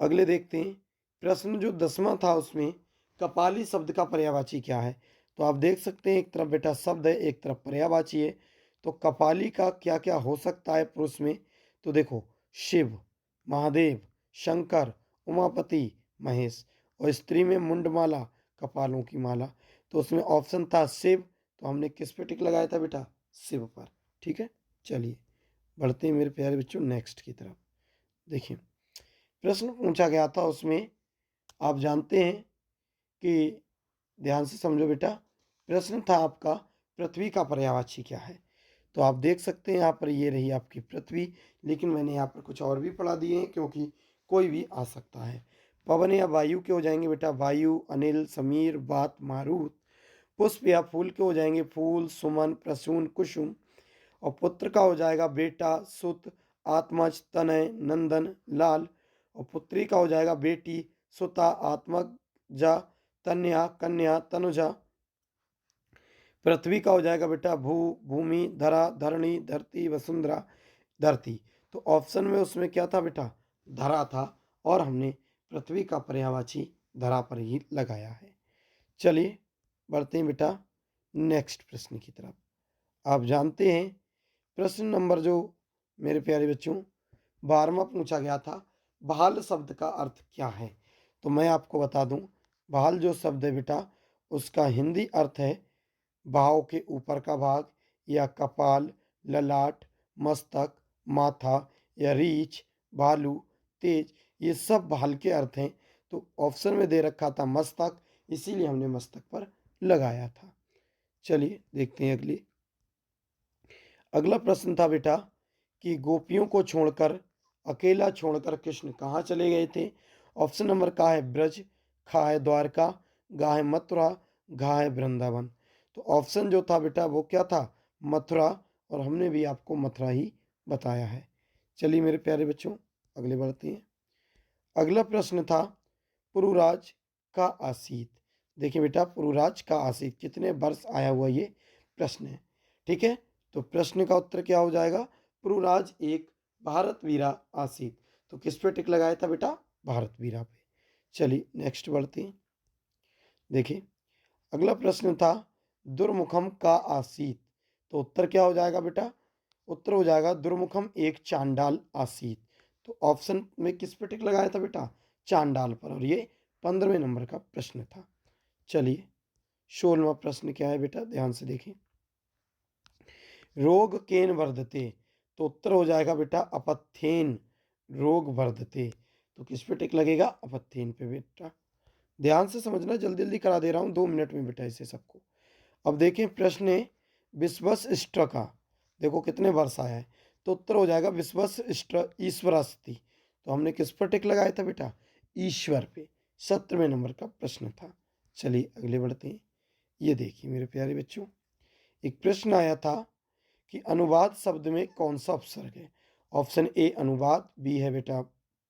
अगले देखते हैं। प्रश्न जो 10वां था उसमें कपाली शब्द का पर्यायवाची क्या है? तो आप देख सकते हैं एक तरफ बेटा शब्द है, एक तरफ पर्यायवाची है। तो कपाली का क्या क्या हो सकता है पुरुष में? तो देखो, शिव, महादेव, शंकर, उमापति, महेश। और स्त्री में मुंडमाला, कपालों की माला। तो उसमें ऑप्शन था शिव। तो हमने किस पे टिक लगाया था बेटा? शिव पर। ठीक है, चलिए बढ़ते हैं मेरे प्यारे बच्चों नेक्स्ट की तरफ। देखिए, प्रश्न पूछा गया था उसमें, आप जानते हैं कि, ध्यान से समझो बेटा, प्रश्न था आपका पृथ्वी का पर्यायवाची क्या है? तो आप देख सकते हैं यहाँ पर ये रही आपकी पृथ्वी, लेकिन मैंने यहाँ पर कुछ और भी पढ़ा दिए हैं, क्योंकि कोई भी आ सकता है। पवन या वायु के हो जाएंगे बेटा वायु, अनिल, समीर, वात, मारुत। पुष्प या फूल के हो जाएंगे फूल, सुमन, प्रसून, कुसुम। और पुत्र का हो जाएगा बेटा, सुत, आत्मज, तनय, नंदन, लाल। और पुत्री का हो जाएगा बेटी, सुता, आत्मजा, तन्या, कन्या, तनुजा। पृथ्वी का हो जाएगा बेटा भू, भूमि, धरा, धरणी, धरती, वसुंधरा, धरती। तो ऑप्शन में उसमें क्या था बेटा? धरा था। और हमने पृथ्वी का पर्यायवाची धरा पर ही लगाया है। चलिए बढ़ते हैं बेटा नेक्स्ट प्रश्न की तरफ। आप जानते हैं प्रश्न नंबर जो मेरे प्यारे बच्चों 12वां पूछा गया था, बहाल शब्द का अर्थ क्या है? तो मैं आपको बता दूं, बहाल जो शब्द है बेटा उसका हिंदी अर्थ है बाहों के ऊपर का भाग या कपाल, ललाट, मस्तक, माथा या रीछ, भालू, तेज, ये सब बहाल के अर्थ हैं। तो ऑप्शन में दे रखा था मस्तक, इसीलिए हमने मस्तक पर लगाया था। चलिए देखते हैं अगली। अगला प्रश्न था बेटा कि गोपियों को छोड़कर अकेला छोड़कर कृष्ण कहाँ चले गए थे? ऑप्शन नंबर का है ब्रज, खा है द्वारका, गा है मथुरा, घा है वृंदावन। तो ऑप्शन जो था बेटा वो क्या था? मथुरा, और हमने भी आपको मथुरा ही बताया है। चलिए मेरे प्यारे बच्चों अगले बढ़ते हैं। अगला प्रश्न था पुरुराज का आसीत। देखिए बेटा पुरुराज का आसीत कितने वर्ष आया हुआ ये प्रश्न है। ठीक है, तो प्रश्न का उत्तर क्या हो जाएगा? पुरुराज एक भारत वीरा आसीत। तो किस पे टिक लगाया था बेटा? भारत वीरा पे। चलिए नेक्स्ट बढ़ते हैं। देखिए अगला प्रश्न था दुर्मुखम का आसीत। तो उत्तर क्या हो जाएगा बेटा? उत्तर हो जाएगा दुर्मुखम एक चांडाल आसीत। तो ऑप्शन में किस पे टिक लगाया था बेटा? चांडाल पर, और ये 15वें नंबर का प्रश्न था। चलिए 16वां प्रश्न क्या है बेटा, ध्यान से देखें। रोग केन वर्धते। तो उत्तर हो जाएगा बेटा अपथेन रोग वर्धते। तो किस पे टिक लगेगा? अपथेन पे बेटा। ध्यान से समझना, जल्दी जल्दी करा दे रहा हूँ 2 मिनट में बेटा इसे सबको। अब देखें प्रश्न है विश्वस इष्ट का, देखो कितने वर्ष आया है। तो उत्तर हो जाएगा विश्वस इष्ट ईश्वरस्ति। तो हमने किस पर टिक लगाया था बेटा? ईश्वर पे। 17वें नंबर का प्रश्न था। चलिए अगले बढ़ते हैं। ये देखिए मेरे प्यारे बच्चों, एक प्रश्न आया था कि अनुवाद शब्द में कौन सा उपसर्ग है? ऑप्शन ए अनुवाद, बी है बेटा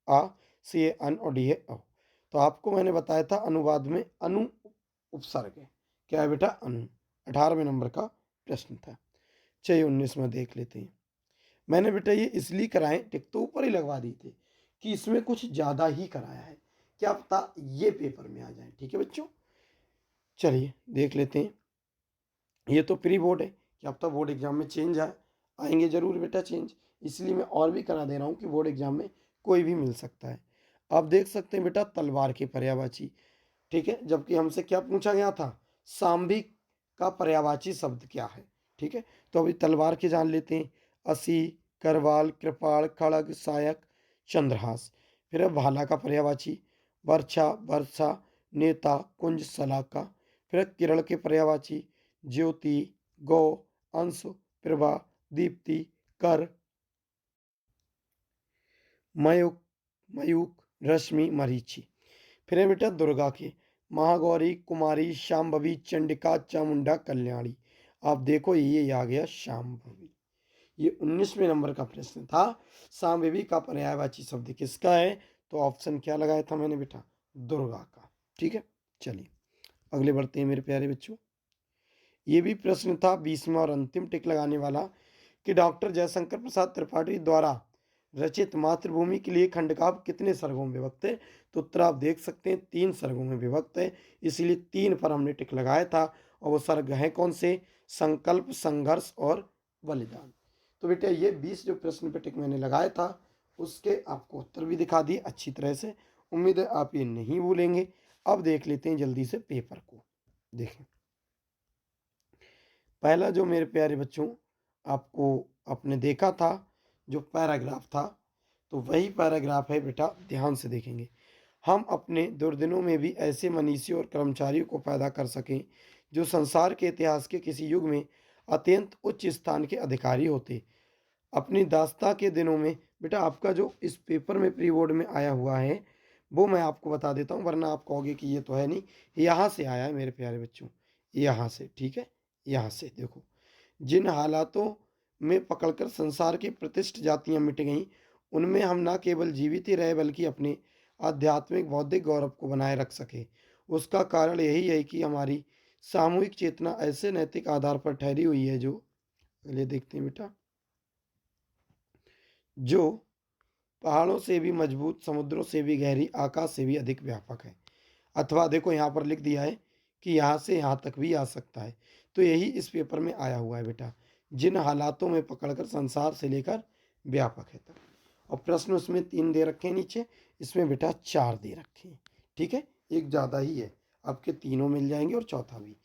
आ, सी है अन, और डी है अ। तो आपको मैंने बताया था अनुवाद में अनु उपसर्ग है। क्या है बेटा? अनु। 18वें नंबर का प्रश्न था। चलिए 19वां देख लेते हैं। मैंने बेटा ये इसलिए कराए, टिक तो ऊपर ही लगवा दी थी कि इसमें कुछ ज़्यादा ही कराया है, क्या पता ये पेपर में आ जाए। ठीक है बच्चों, चलिए देख लेते हैं। ये तो प्री बोर्ड है, क्या पता बोर्ड एग्जाम में चेंज आएंगे जरूर बेटा चेंज, इसलिए मैं और भी करा दे रहा हूँ कि बोर्ड एग्जाम में कोई भी मिल सकता है। आप देख सकते हैं बेटा तलवार के पर्यायवाची। ठीक है, जबकि हमसे क्या पूछा गया था? सांभिक का पर्यायवाची शब्द क्या है? ठीक है, तो अभी तलवार के जान लेते हैं। असी, करवाल, कृपाण, खड़ग, सायक, चंद्रहास। फिर है भाला का पर्यायवाची वर्षा, वर्षा, नेता, कुंज, सलाका। फिर है किरण के पर्यायवाची ज्योति, गौ, अंश, प्रभा, दीप्ति, कर, मयूक, मयूक, रश्मि, मरीचि। फिर है बेटा दुर्गा के महागौरी, कुमारी, शांभवी, चंडिका, चामुंडा, कल्याणी। आप देखो ये आ गया शांभवी। ये 19वें नंबर का प्रश्न था। शांभवी का पर्यायवाची शब्द किसका है? तो ऑप्शन क्या लगाया था मैंने बेटा? दुर्गा का। ठीक है, चलिए अगले बढ़ते हैं मेरे प्यारे बच्चों। ये भी प्रश्न था 20वां और अंतिम टिक लगाने वाला कि डॉक्टर जयशंकर प्रसाद त्रिपाठी द्वारा रचित मातृभूमि के लिए खंडकाव्य कितने सर्गों में विभक्त है? तो उत्तर आप देख सकते हैं 3 सर्गों में विभक्त है, इसीलिए 3 पर हमने टिक लगाया था। और वो सर्ग हैं कौन से? संकल्प, संघर्ष और बलिदान। तो बेटा ये 20 जो प्रश्न पे टिक मैंने लगाया था उसके आपको उत्तर भी दिखा दिए अच्छी तरह से। उम्मीद है आप ये नहीं भूलेंगे। अब देख लेते हैं जल्दी से पेपर को। देखें पहला जो मेरे प्यारे बच्चों आपको आपने देखा था जो पैराग्राफ था, तो वही पैराग्राफ है बेटा, ध्यान से देखेंगे। हम अपने दुर्दिनों में भी ऐसे मनीषी और कर्मचारियों को पैदा कर सकें जो संसार के इतिहास के किसी युग में अत्यंत उच्च स्थान के अधिकारी होते। अपनी दास्ता के दिनों में बेटा आपका जो इस पेपर में प्री बोर्ड में आया हुआ है वो मैं आपको बता देता हूँ, वरना आप कहोगे कि ये तो है नहीं। यहाँ से आया है मेरे प्यारे बच्चों, यहाँ से। ठीक है, यहाँ से देखो। जिन हालातों में पकड़कर संसार की प्रतिष्ठ जातियां मिट गईं, उनमें हम न केवल जीवित ही रहे बल्कि अपने आध्यात्मिक बौद्धिक गौरव को बनाए रख सके। उसका कारण यही है कि हमारी सामूहिक चेतना ऐसे नैतिक आधार पर ठहरी हुई है जो, अगले देखते हैं बेटा, जो पहाड़ों से भी मजबूत, समुद्रों से भी गहरी, आकाश से भी अधिक व्यापक है। अथवा देखो यहाँ पर लिख दिया है कि यहाँ से यहाँ तक भी आ सकता है। तो यही इस पेपर में आया हुआ है बेटा, जिन हालातों में पकड़कर संसार से लेकर व्यापक है तक। और प्रश्न उसमें 3 दे रखे हैं नीचे, इसमें बेटा 4 दे रखे हैं। ठीक है, एक ज़्यादा ही है, आपके तीनों मिल जाएंगे और चौथा भी।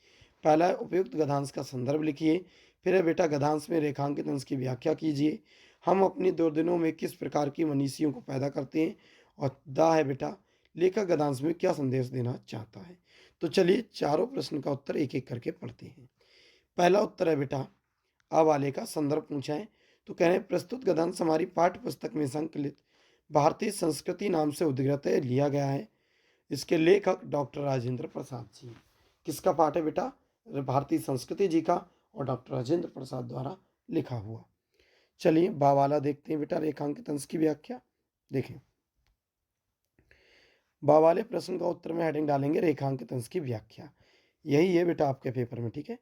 पहला है उपयुक्त गद्यांश का संदर्भ लिखिए। फिर है बेटा गद्यांश में रेखांकित अंश की व्याख्या कीजिए। हम अपने दुर्दिनों में किस प्रकार की मनीषियों को पैदा करते हैं। और दा है बेटा लेखक गद्यांश में क्या संदेश देना चाहता है। तो चलिए चारों प्रश्न का उत्तर एक एक करके पढ़ते हैं। पहला उत्तर है बेटा आ वाले का संदर्भ पूछा है। तो कह रहे हैं प्रस्तुत गद्यांश हमारी पाठ्य पुस्तक में संकलित भारतीय संस्कृति नाम से उद्धृत लिया गया है। इसके लेखक डॉक्टर राजेंद्र प्रसाद जी। किसका पाठ है बेटा? भारतीय संस्कृति जी का और डॉक्टर राजेंद्र प्रसाद द्वारा लिखा हुआ। चलिए बा वाला देखते हैं बेटा, रेखांकित अंश की व्याख्या। देखें, बा वाले प्रश्न का उत्तर में हेडिंग डालेंगे रेखांकित अंश की व्याख्या। यही है बेटा आपके पेपर में। ठीक है,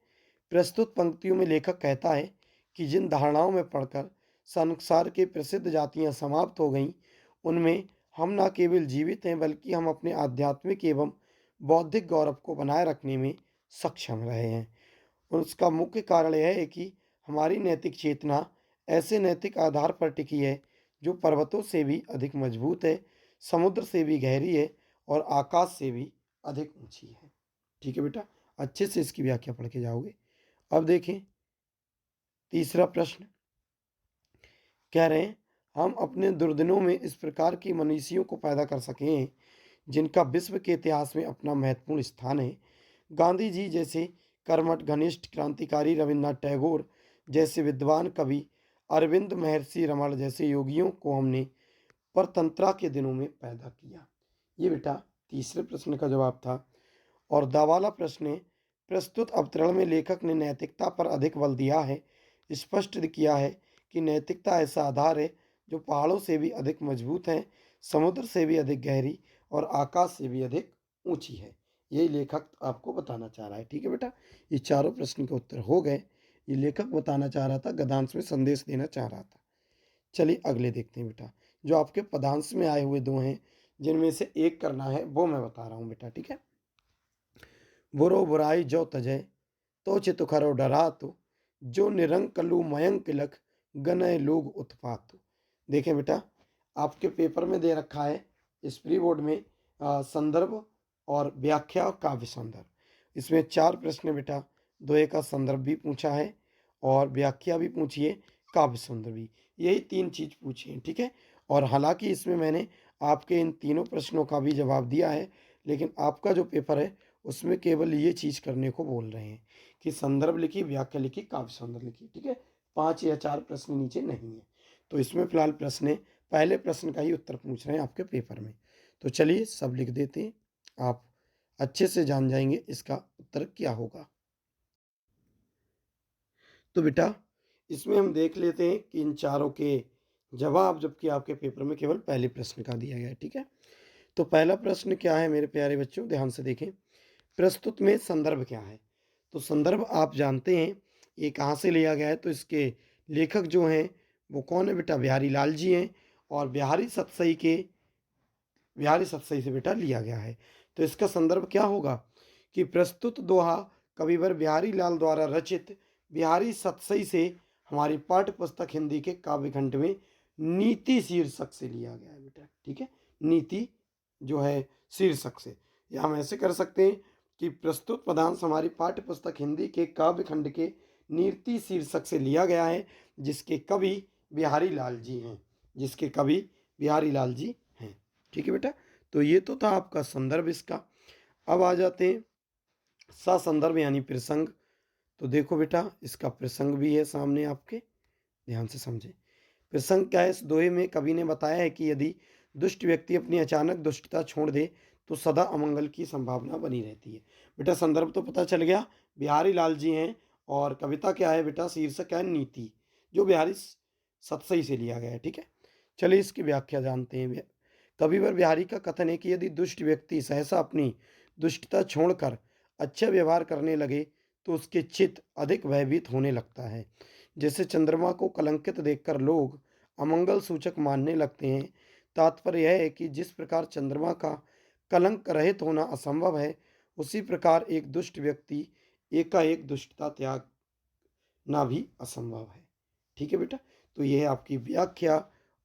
प्रस्तुत पंक्तियों में लेखक कहता है कि जिन धारणाओं में पढ़कर संसार की प्रसिद्ध जातियां समाप्त हो गईं, उनमें हम न केवल जीवित हैं बल्कि हम अपने आध्यात्मिक एवं बौद्धिक गौरव को बनाए रखने में सक्षम रहे हैं। उसका मुख्य कारण यह है कि हमारी नैतिक चेतना ऐसे नैतिक आधार पर टिकी है जो पर्वतों से भी अधिक मजबूत है, समुद्र से भी गहरी है और आकाश से भी अधिक ऊंची है। ठीक है बेटा, अच्छे से इसकी व्याख्या पढ़ के जाओगे। अब देखें तीसरा प्रश्न, कह रहे हैं हम अपने दुर्दिनों में इस प्रकार की मनीषियों को पैदा कर सकें जिनका विश्व के इतिहास में अपना महत्वपूर्ण स्थान है। गांधी जी जैसे कर्मठ घनिष्ठ क्रांतिकारी, रविन्द्रनाथ टैगोर जैसे विद्वान कवि, अरविंद महर्षि रमण जैसे योगियों को हमने परतंत्रा के दिनों में पैदा किया। ये बेटा तीसरे प्रश्न का जवाब था। और दावाला प्रश्न है प्रस्तुत अवतरण में लेखक ने नैतिकता पर अधिक बल दिया है। स्पष्ट किया है कि नैतिकता ऐसा आधार है जो पहाड़ों से भी अधिक मजबूत है, समुद्र से भी अधिक गहरी और आकाश से भी अधिक ऊंची है। यही लेखक आपको बताना चाह रहा है। ठीक है बेटा, ये चारों प्रश्न के उत्तर हो गए। ये लेखक बताना चाह रहा था, गद्यांश में संदेश देना चाह रहा था। चलिए अगले देखते हैं बेटा, जो आपके पदांश में आए हुए दो हैं जिनमें से एक करना है वो मैं बता रहा हूँ बेटा। ठीक है, बुरो बुराई जो तजय तो चित खरो डरातु, जो निरंक कलु मयंक लख गनय लोग उत्पात। देखें बेटा, आपके पेपर में दे रखा है इस प्री बोर्ड में संदर्भ और व्याख्या और काव्य संदर्भ। इसमें 4 प्रश्न बेटा, दोहे का संदर्भ भी पूछा है और व्याख्या भी पूछी है, काव्य संदर्भ भी, यही 3 चीज पूछी है। ठीक है, और हालांकि इसमें मैंने आपके इन तीनों प्रश्नों का भी जवाब दिया है, लेकिन आपका जो पेपर है उसमें केवल ये चीज करने को बोल रहे हैं कि संदर्भ लिखी, व्याख्या लिखी, काव्य संदर्भ लिखी। ठीक है, 5 या 4 प्रश्न नीचे नहीं है। तो इसमें फिलहाल प्रश्न है, पहले प्रश्न का ही उत्तर पूछ रहे हैं आपके पेपर में। तो चलिए सब लिख देते हैं, आप अच्छे से जान जाएंगे इसका उत्तर क्या होगा। तो बेटा इसमें हम देख लेते हैं कि इन चारों के जवाब, जबकि आपके पेपर में केवल पहले प्रश्न का दिया गया है। ठीक है, तो पहला प्रश्न क्या है मेरे प्यारे बच्चों, ध्यान से देखें। प्रस्तुत में संदर्भ क्या है? तो संदर्भ आप जानते हैं ये कहाँ से लिया गया है। तो इसके लेखक जो हैं वो कौन है बेटा? बिहारी लाल जी हैं। और बिहारी सतसई से बेटा लिया गया है। तो इसका संदर्भ क्या होगा कि प्रस्तुत दोहा कविवर बिहारी लाल द्वारा रचित बिहारी सतसई से हमारी पाठ्य पुस्तक हिंदी के काव्य खंड में नीति शीर्षक से लिया गया है बेटा। ठीक है, नीति जो है शीर्षक से, या हम ऐसे कर सकते हैं कि प्रस्तुत पदांश हमारी पाठ्य पुस्तक हिंदी के काव्य खंड के नीति शीर्षक से लिया गया है, जिसके कवि बिहारी लाल जी हैं, जिसके कवि बिहारी लाल जी हैं। ठीक है बेटा, तो ये तो था आपका संदर्भ इसका। अब आ जाते हैं सा संदर्भ यानी प्रसंग। तो देखो बेटा इसका प्रसंग भी है सामने आपके, ध्यान से समझें। प्रसंग क्या है? इस दोहे में कवि ने बताया है कि यदि दुष्ट व्यक्ति अपनी अचानक दुष्टता छोड़ दे तो सदा अमंगल की संभावना बनी रहती है। बेटा संदर्भ तो पता चल गया, बिहारी लाल जी हैं। और कविता क्या है बेटा? शीर्षक क्या है? नीति, जो बिहारी सतसई से लिया गया है। ठीक है, चलिए इसकी व्याख्या जानते हैं। कविवर बिहारी का कथन है कि यदि दुष्ट व्यक्ति सहसा अपनी दुष्टता छोड़कर अच्छा व्यवहार करने लगे तो उसके चित्त अधिक भयभीत होने लगता है। जैसे चंद्रमा को कलंकित देखकर लोग अमंगल सूचक मानने लगते हैं। तात्पर्य यह है कि जिस प्रकार चंद्रमा का कलंक रहित होना असंभव है, उसी प्रकार एक दुष्ट व्यक्ति एकाएक दुष्टता त्यागना भी असंभव है। ठीक है बेटा, तो ये है आपकी व्याख्या।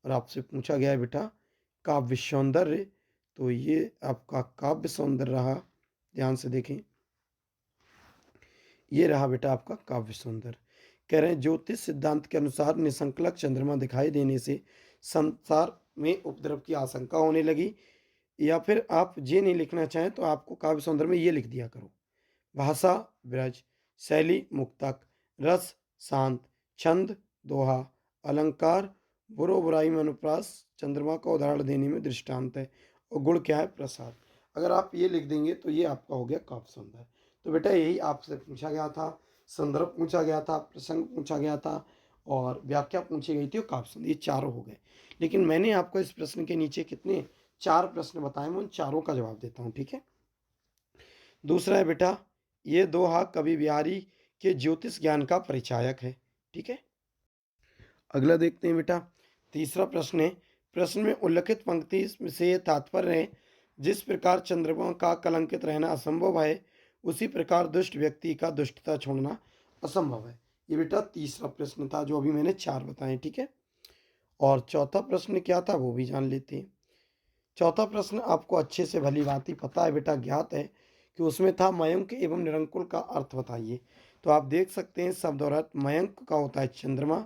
और आपसे पूछा गया है बेटा काव्य सौंदर्य, तो ये आपका काव्य सौंदर्य रहा, ध्यान से देखें, ये रहा बेटा आपका काव्य सौंदर्य। कह रहे हैं ज्योतिष सिद्धांत के अनुसार निसंकलक चंद्रमा दिखाई देने से संसार में उपद्रव की आशंका होने लगी। या फिर आप ये नहीं लिखना चाहें तो आपको काव्य सौंदर्य में ये लिख दिया करो, भाषा ब्रज, शैली मुक्तक, रस शांत, छंद दोहा, अलंकार बुरो बुराई में अनुप्रास, चंद्रमा का उदाहरण देने में दृष्टांत है, और गुण क्या है प्रसाद। अगर आप ये लिख देंगे तो ये आपका हो गया काव्य सौंदर्य। तो बेटा यही आपसे पूछा गया था, संदर्भ पूछा गया था, प्रसंग पूछा गया था, और व्याख्या पूछी गई थी, और काव्य सौंदर्य, ये चारों हो गए। लेकिन मैंने आपको इस प्रश्न के नीचे कितने 4 प्रश्न बताए, मैं उन चारों का जवाब देता हूँ। ठीक है, दूसरा है बेटा ये दोहा कवि बिहारी के ज्योतिष ज्ञान का परिचायक है। ठीक है, अगला देखते हैं बेटा, तीसरा प्रश्न है, प्रश्न में उल्लिखित पंक्ति से तात्पर्य है जिस प्रकार चंद्रमा का कलंकित रहना असंभव है उसी प्रकार दुष्ट व्यक्ति का दुष्टता छोड़ना असंभव है। ये बेटा तीसरा प्रश्न था, जो अभी मैंने 4 बताए। ठीक है, और चौथा प्रश्न क्या था वो भी जान लेते हैं। चौथा प्रश्न आपको अच्छे से भली भांति पता है बेटा, ज्ञात है कि उसमें था मयंक एवं निरंकुल का अर्थ बताइए। तो आप देख सकते हैं शब्द और अर्थ, मयंक का होता है चंद्रमा,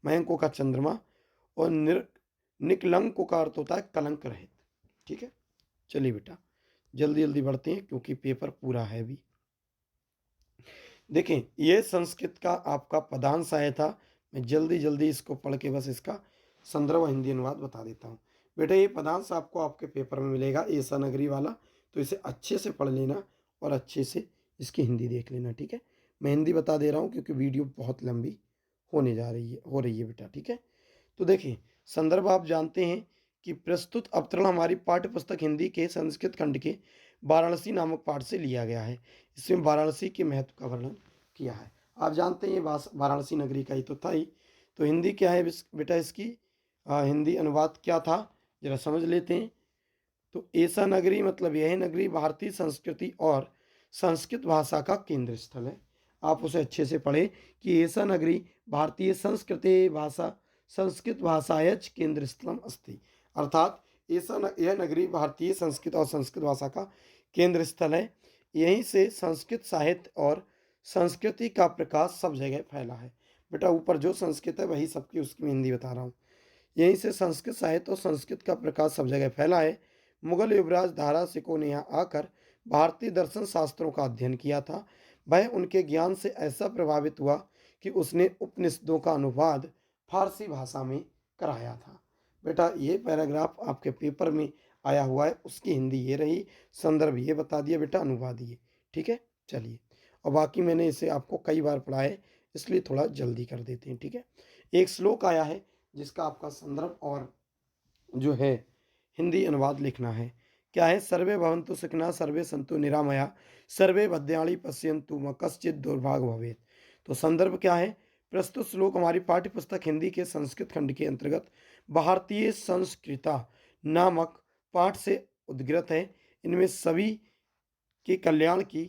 मयंकों का चंद्रमा, और निकलंक का अर्थ होता है कलंक रहित। ठीक है, चलिए बेटा जल्दी जल्दी बढ़ते हैं क्योंकि पेपर पूरा है अभी। देखें ये संस्कृत का आपका पदांश आया था, मैं जल्दी जल्दी इसको पढ़ के बस इसका संदर्भ हिंदी अनुवाद बता देता हूँ। बेटा ये पदांश आपको आपके पेपर में मिलेगा, ऐसा नगरी वाला, तो इसे अच्छे से पढ़ लेना और अच्छे से इसकी हिंदी देख लेना। ठीक है, मैं हिंदी बता दे रहा हूँ क्योंकि वीडियो बहुत लंबी होने जा रही है, हो रही है बेटा। ठीक है, तो देखिए संदर्भ आप जानते हैं कि प्रस्तुत अवतरण हमारी पाठ्य पुस्तक हिंदी के संस्कृत खंड के वाराणसी नामक पाठ से लिया गया है। इसमें वाराणसी के महत्व का वर्णन किया है। आप जानते हैं ये वाराणसी नगरी का ही तो था ही। तो हिंदी क्या है बेटा इसकी, हिंदी अनुवाद क्या था जरा समझ लेते हैं। तो ऐसा नगरी मतलब यह नगरी भारतीय संस्कृति और संस्कृत भाषा का केंद्र स्थल है। आप उसे अच्छे से पढ़ें कि ऐसा नगरी भारतीय संस्कृति भाषा संस्कृत भाषायच केंद्र स्थलम अस्ति, अर्थात यह नगरी भारतीय संस्कृत और संस्कृत भाषा का केंद्र स्थल है। यहीं से संस्कृत साहित्य और संस्कृति का प्रकाश सब जगह फैला है। बेटा ऊपर जो संस्कृत है वही सबकी, उसकी मैं हिंदी बता रहा हूँ। यहीं से संस्कृत साहित्य और संस्कृत का प्रकाश सब जगह फैला है। मुगल युवराज दारा सिकों ने यहाँ आकर भारतीय दर्शन शास्त्रों का अध्ययन किया था। वह उनके ज्ञान से ऐसा प्रभावित हुआ कि उसने उपनिषदों का अनुवाद फारसी भाषा में कराया था। बेटा ये पैराग्राफ आपके पेपर में आया हुआ है, उसकी हिंदी ये रही, संदर्भ ये बता दिया बेटा, अनुवाद ये। ठीक है, चलिए, और बाकी मैंने इसे आपको कई बार पढ़ा है इसलिए थोड़ा जल्दी कर देते हैं। ठीक है, एक श्लोक आया है जिसका आपका संदर्भ और जो है हिंदी अनुवाद लिखना है। क्या है, सर्वे भवन्तु सुखिनः सर्वे सन्तु निरामया सर्वे भद्राणि पश्यन्तु मा कश्चित् दुर्भाग् भवेत्। तो संदर्भ क्या है, प्रस्तुत श्लोक हमारी पाठ्य पुस्तक हिंदी के संस्कृत खंड के अंतर्गत भारतीय संस्कृता नामक पाठ से उद्गृत है। इनमें सभी के कल्याण की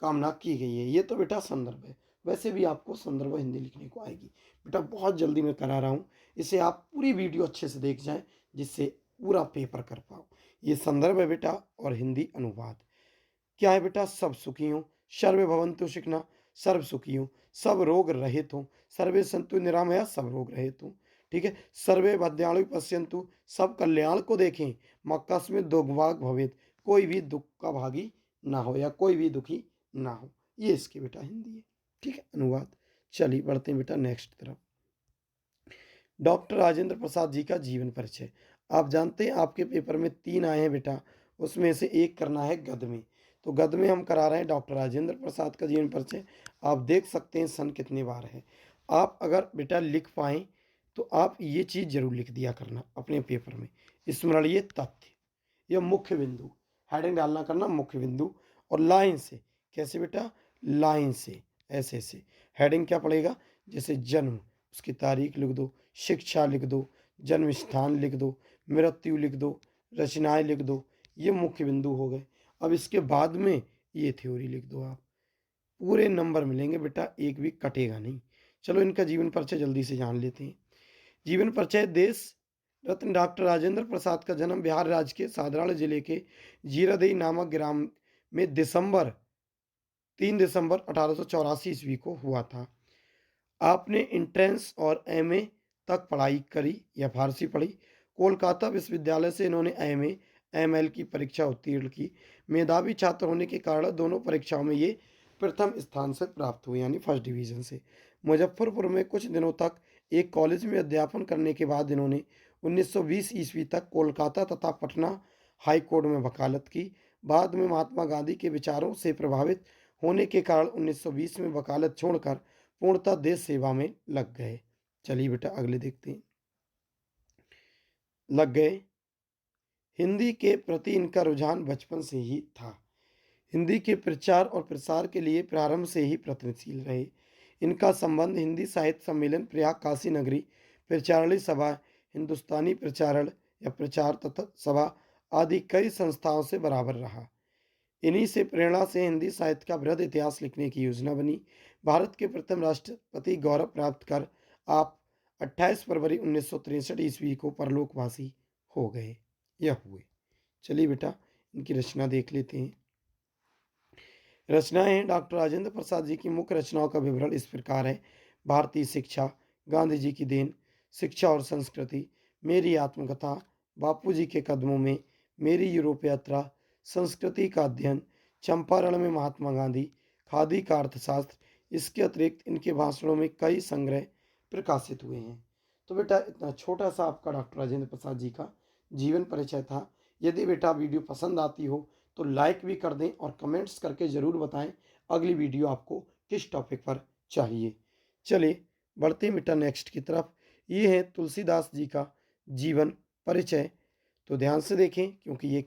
कामना की गई है। ये तो बेटा संदर्भ है, वैसे भी आपको संदर्भ हिंदी लिखने को आएगी बेटा, बहुत जल्दी मैं करा रहा हूँ, इसे आप पूरी वीडियो अच्छे से देख जाएं जिससे पूरा पेपर कर पाओ। ये संदर्भ है बेटा, और हिंदी अनुवाद क्या है बेटा, सब सुखी हों, सर्वे भवन्तु सुखिनः सर्व सुखी हों, सब रोग रहित हों, सर्वे सन्तु निरामया सब रोग रहित हों। ठीक है, सर्वे भद्राणि पश्यन्तु सब कल्याण को देखें, माँ कस्मिन् दुर्भाग् भवेत् कोई भी दुख का भागी ना हो या कोई भी दुखी ना हो। ये इसकी बेटा हिंदी है। ठीक है, अनुवाद। चलिए बढ़ते हैं बेटा नेक्स्ट तरफ। डॉक्टर राजेंद्र प्रसाद जी का जीवन परिचय। आप जानते हैं आपके पेपर में 3 आए हैं बेटा, उसमें से एक करना है गद्य में। तो गद्य में हम करा रहे हैं डॉक्टर राजेंद्र प्रसाद का जीवन परिचय। आप देख सकते हैं सन कितनी बार है। आप अगर बेटा लिख पाएँ तो आप ये चीज़ ज़रूर लिख दिया करना अपने पेपर में, स्मरणीय तथ्य या मुख्य बिंदु, हेडिंग डालना करना मुख्य बिंदु, और लाइन से। कैसे बेटा, लाइन से, ऐसे ऐसे। हेडिंग क्या पड़ेगा, जैसे जन्म, उसकी तारीख लिख दो, शिक्षा लिख दो, जन्म स्थान लिख दो, मृत्यु लिख दो, रचनाएं लिख दो। ये मुख्य बिंदु हो गए। अब इसके बाद में ये थ्योरी लिख दो आप। पूरे नंबर मिलेंगे बेटा, एक भी कटेगा नहीं। चलो इनका जीवन परिचय जल्दी से जान लेते हैं। जीवन परिचय। देश रत्न डॉक्टर राजेंद्र प्रसाद का जन्म बिहार राज्य के साधारण जिले के जीरादेई नामक ग्राम में 3 दिसंबर 1884 ईस्वी को हुआ था। आपने इंट्रेंस और एमए तक पढ़ाई करी या फारसी पढ़ी। कोलकाता विश्वविद्यालय से इन्होंने एमए एमएल की परीक्षा उत्तीर्ण की। मेधावी छात्र होने के कारण दोनों परीक्षाओं में ये प्रथम स्थान से प्राप्त हुए, यानी फर्स्ट डिवीजन से। मुजफ्फरपुर में कुछ दिनों तक एक कॉलेज में अध्यापन करने के बाद इन्होंने 1920 ईस्वी तक कोलकाता तथा पटना हाई कोर्ट में वकालत की। बाद में महात्मा गांधी के विचारों से प्रभावित होने के कारण 1920 में वकालत छोड़कर पूर्णतः देश सेवा में लग गए। चलिए बेटा अगले देखते हैं। लग गए। हिंदी के प्रति इनका रुझान बचपन से ही था। हिंदी के प्रचार और प्रसार के लिए प्रारंभ से ही प्रयत्नशील रहे। इनका संबंध हिंदी साहित्य सम्मेलन, प्रयाग काशी नगरी, प्रचारणी सभा, हिंदुस्तानी प्रचारण या प्रचार तथा सभा आदि कई संस्थाओं से बराबर रहा। इन्हीं से प्रेरणा से हिंदी साहित्य का बृहद इतिहास लिखने की योजना बनी। भारत के प्रथम राष्ट्रपति गौरव प्राप्त कर आप 28 फरवरी 1963 ईस्वी को परलोकवासी हो गए। यह हुए। चलिए बेटा इनकी रचना देख लेते हैं। रचनाएं हैं। डॉक्टर राजेंद्र प्रसाद जी की मुख्य रचनाओं का विवरण इस प्रकार है। भारतीय शिक्षा, गांधी जी की देन, शिक्षा और संस्कृति, मेरी आत्मकथा, बापूजी के कदमों में, मेरी यूरोप यात्रा, संस्कृति का अध्ययन, चंपारण में महात्मा गांधी, खादी का अर्थशास्त्र। इसके अतिरिक्त इनके भाषणों में कई संग्रह प्रकाशित हुए हैं। तो बेटा इतना छोटा सा आपका डॉक्टर राजेंद्र प्रसाद जी का जीवन परिचय था। यदि बेटा वीडियो पसंद आती हो तो लाइक भी कर दें और कमेंट्स करके ज़रूर बताएं अगली वीडियो आपको किस टॉपिक पर चाहिए। चलिए बढ़ते हैं बेटा नेक्स्ट की तरफ। ये है तुलसीदास जी का जीवन परिचय। तो ध्यान से देखें क्योंकि ये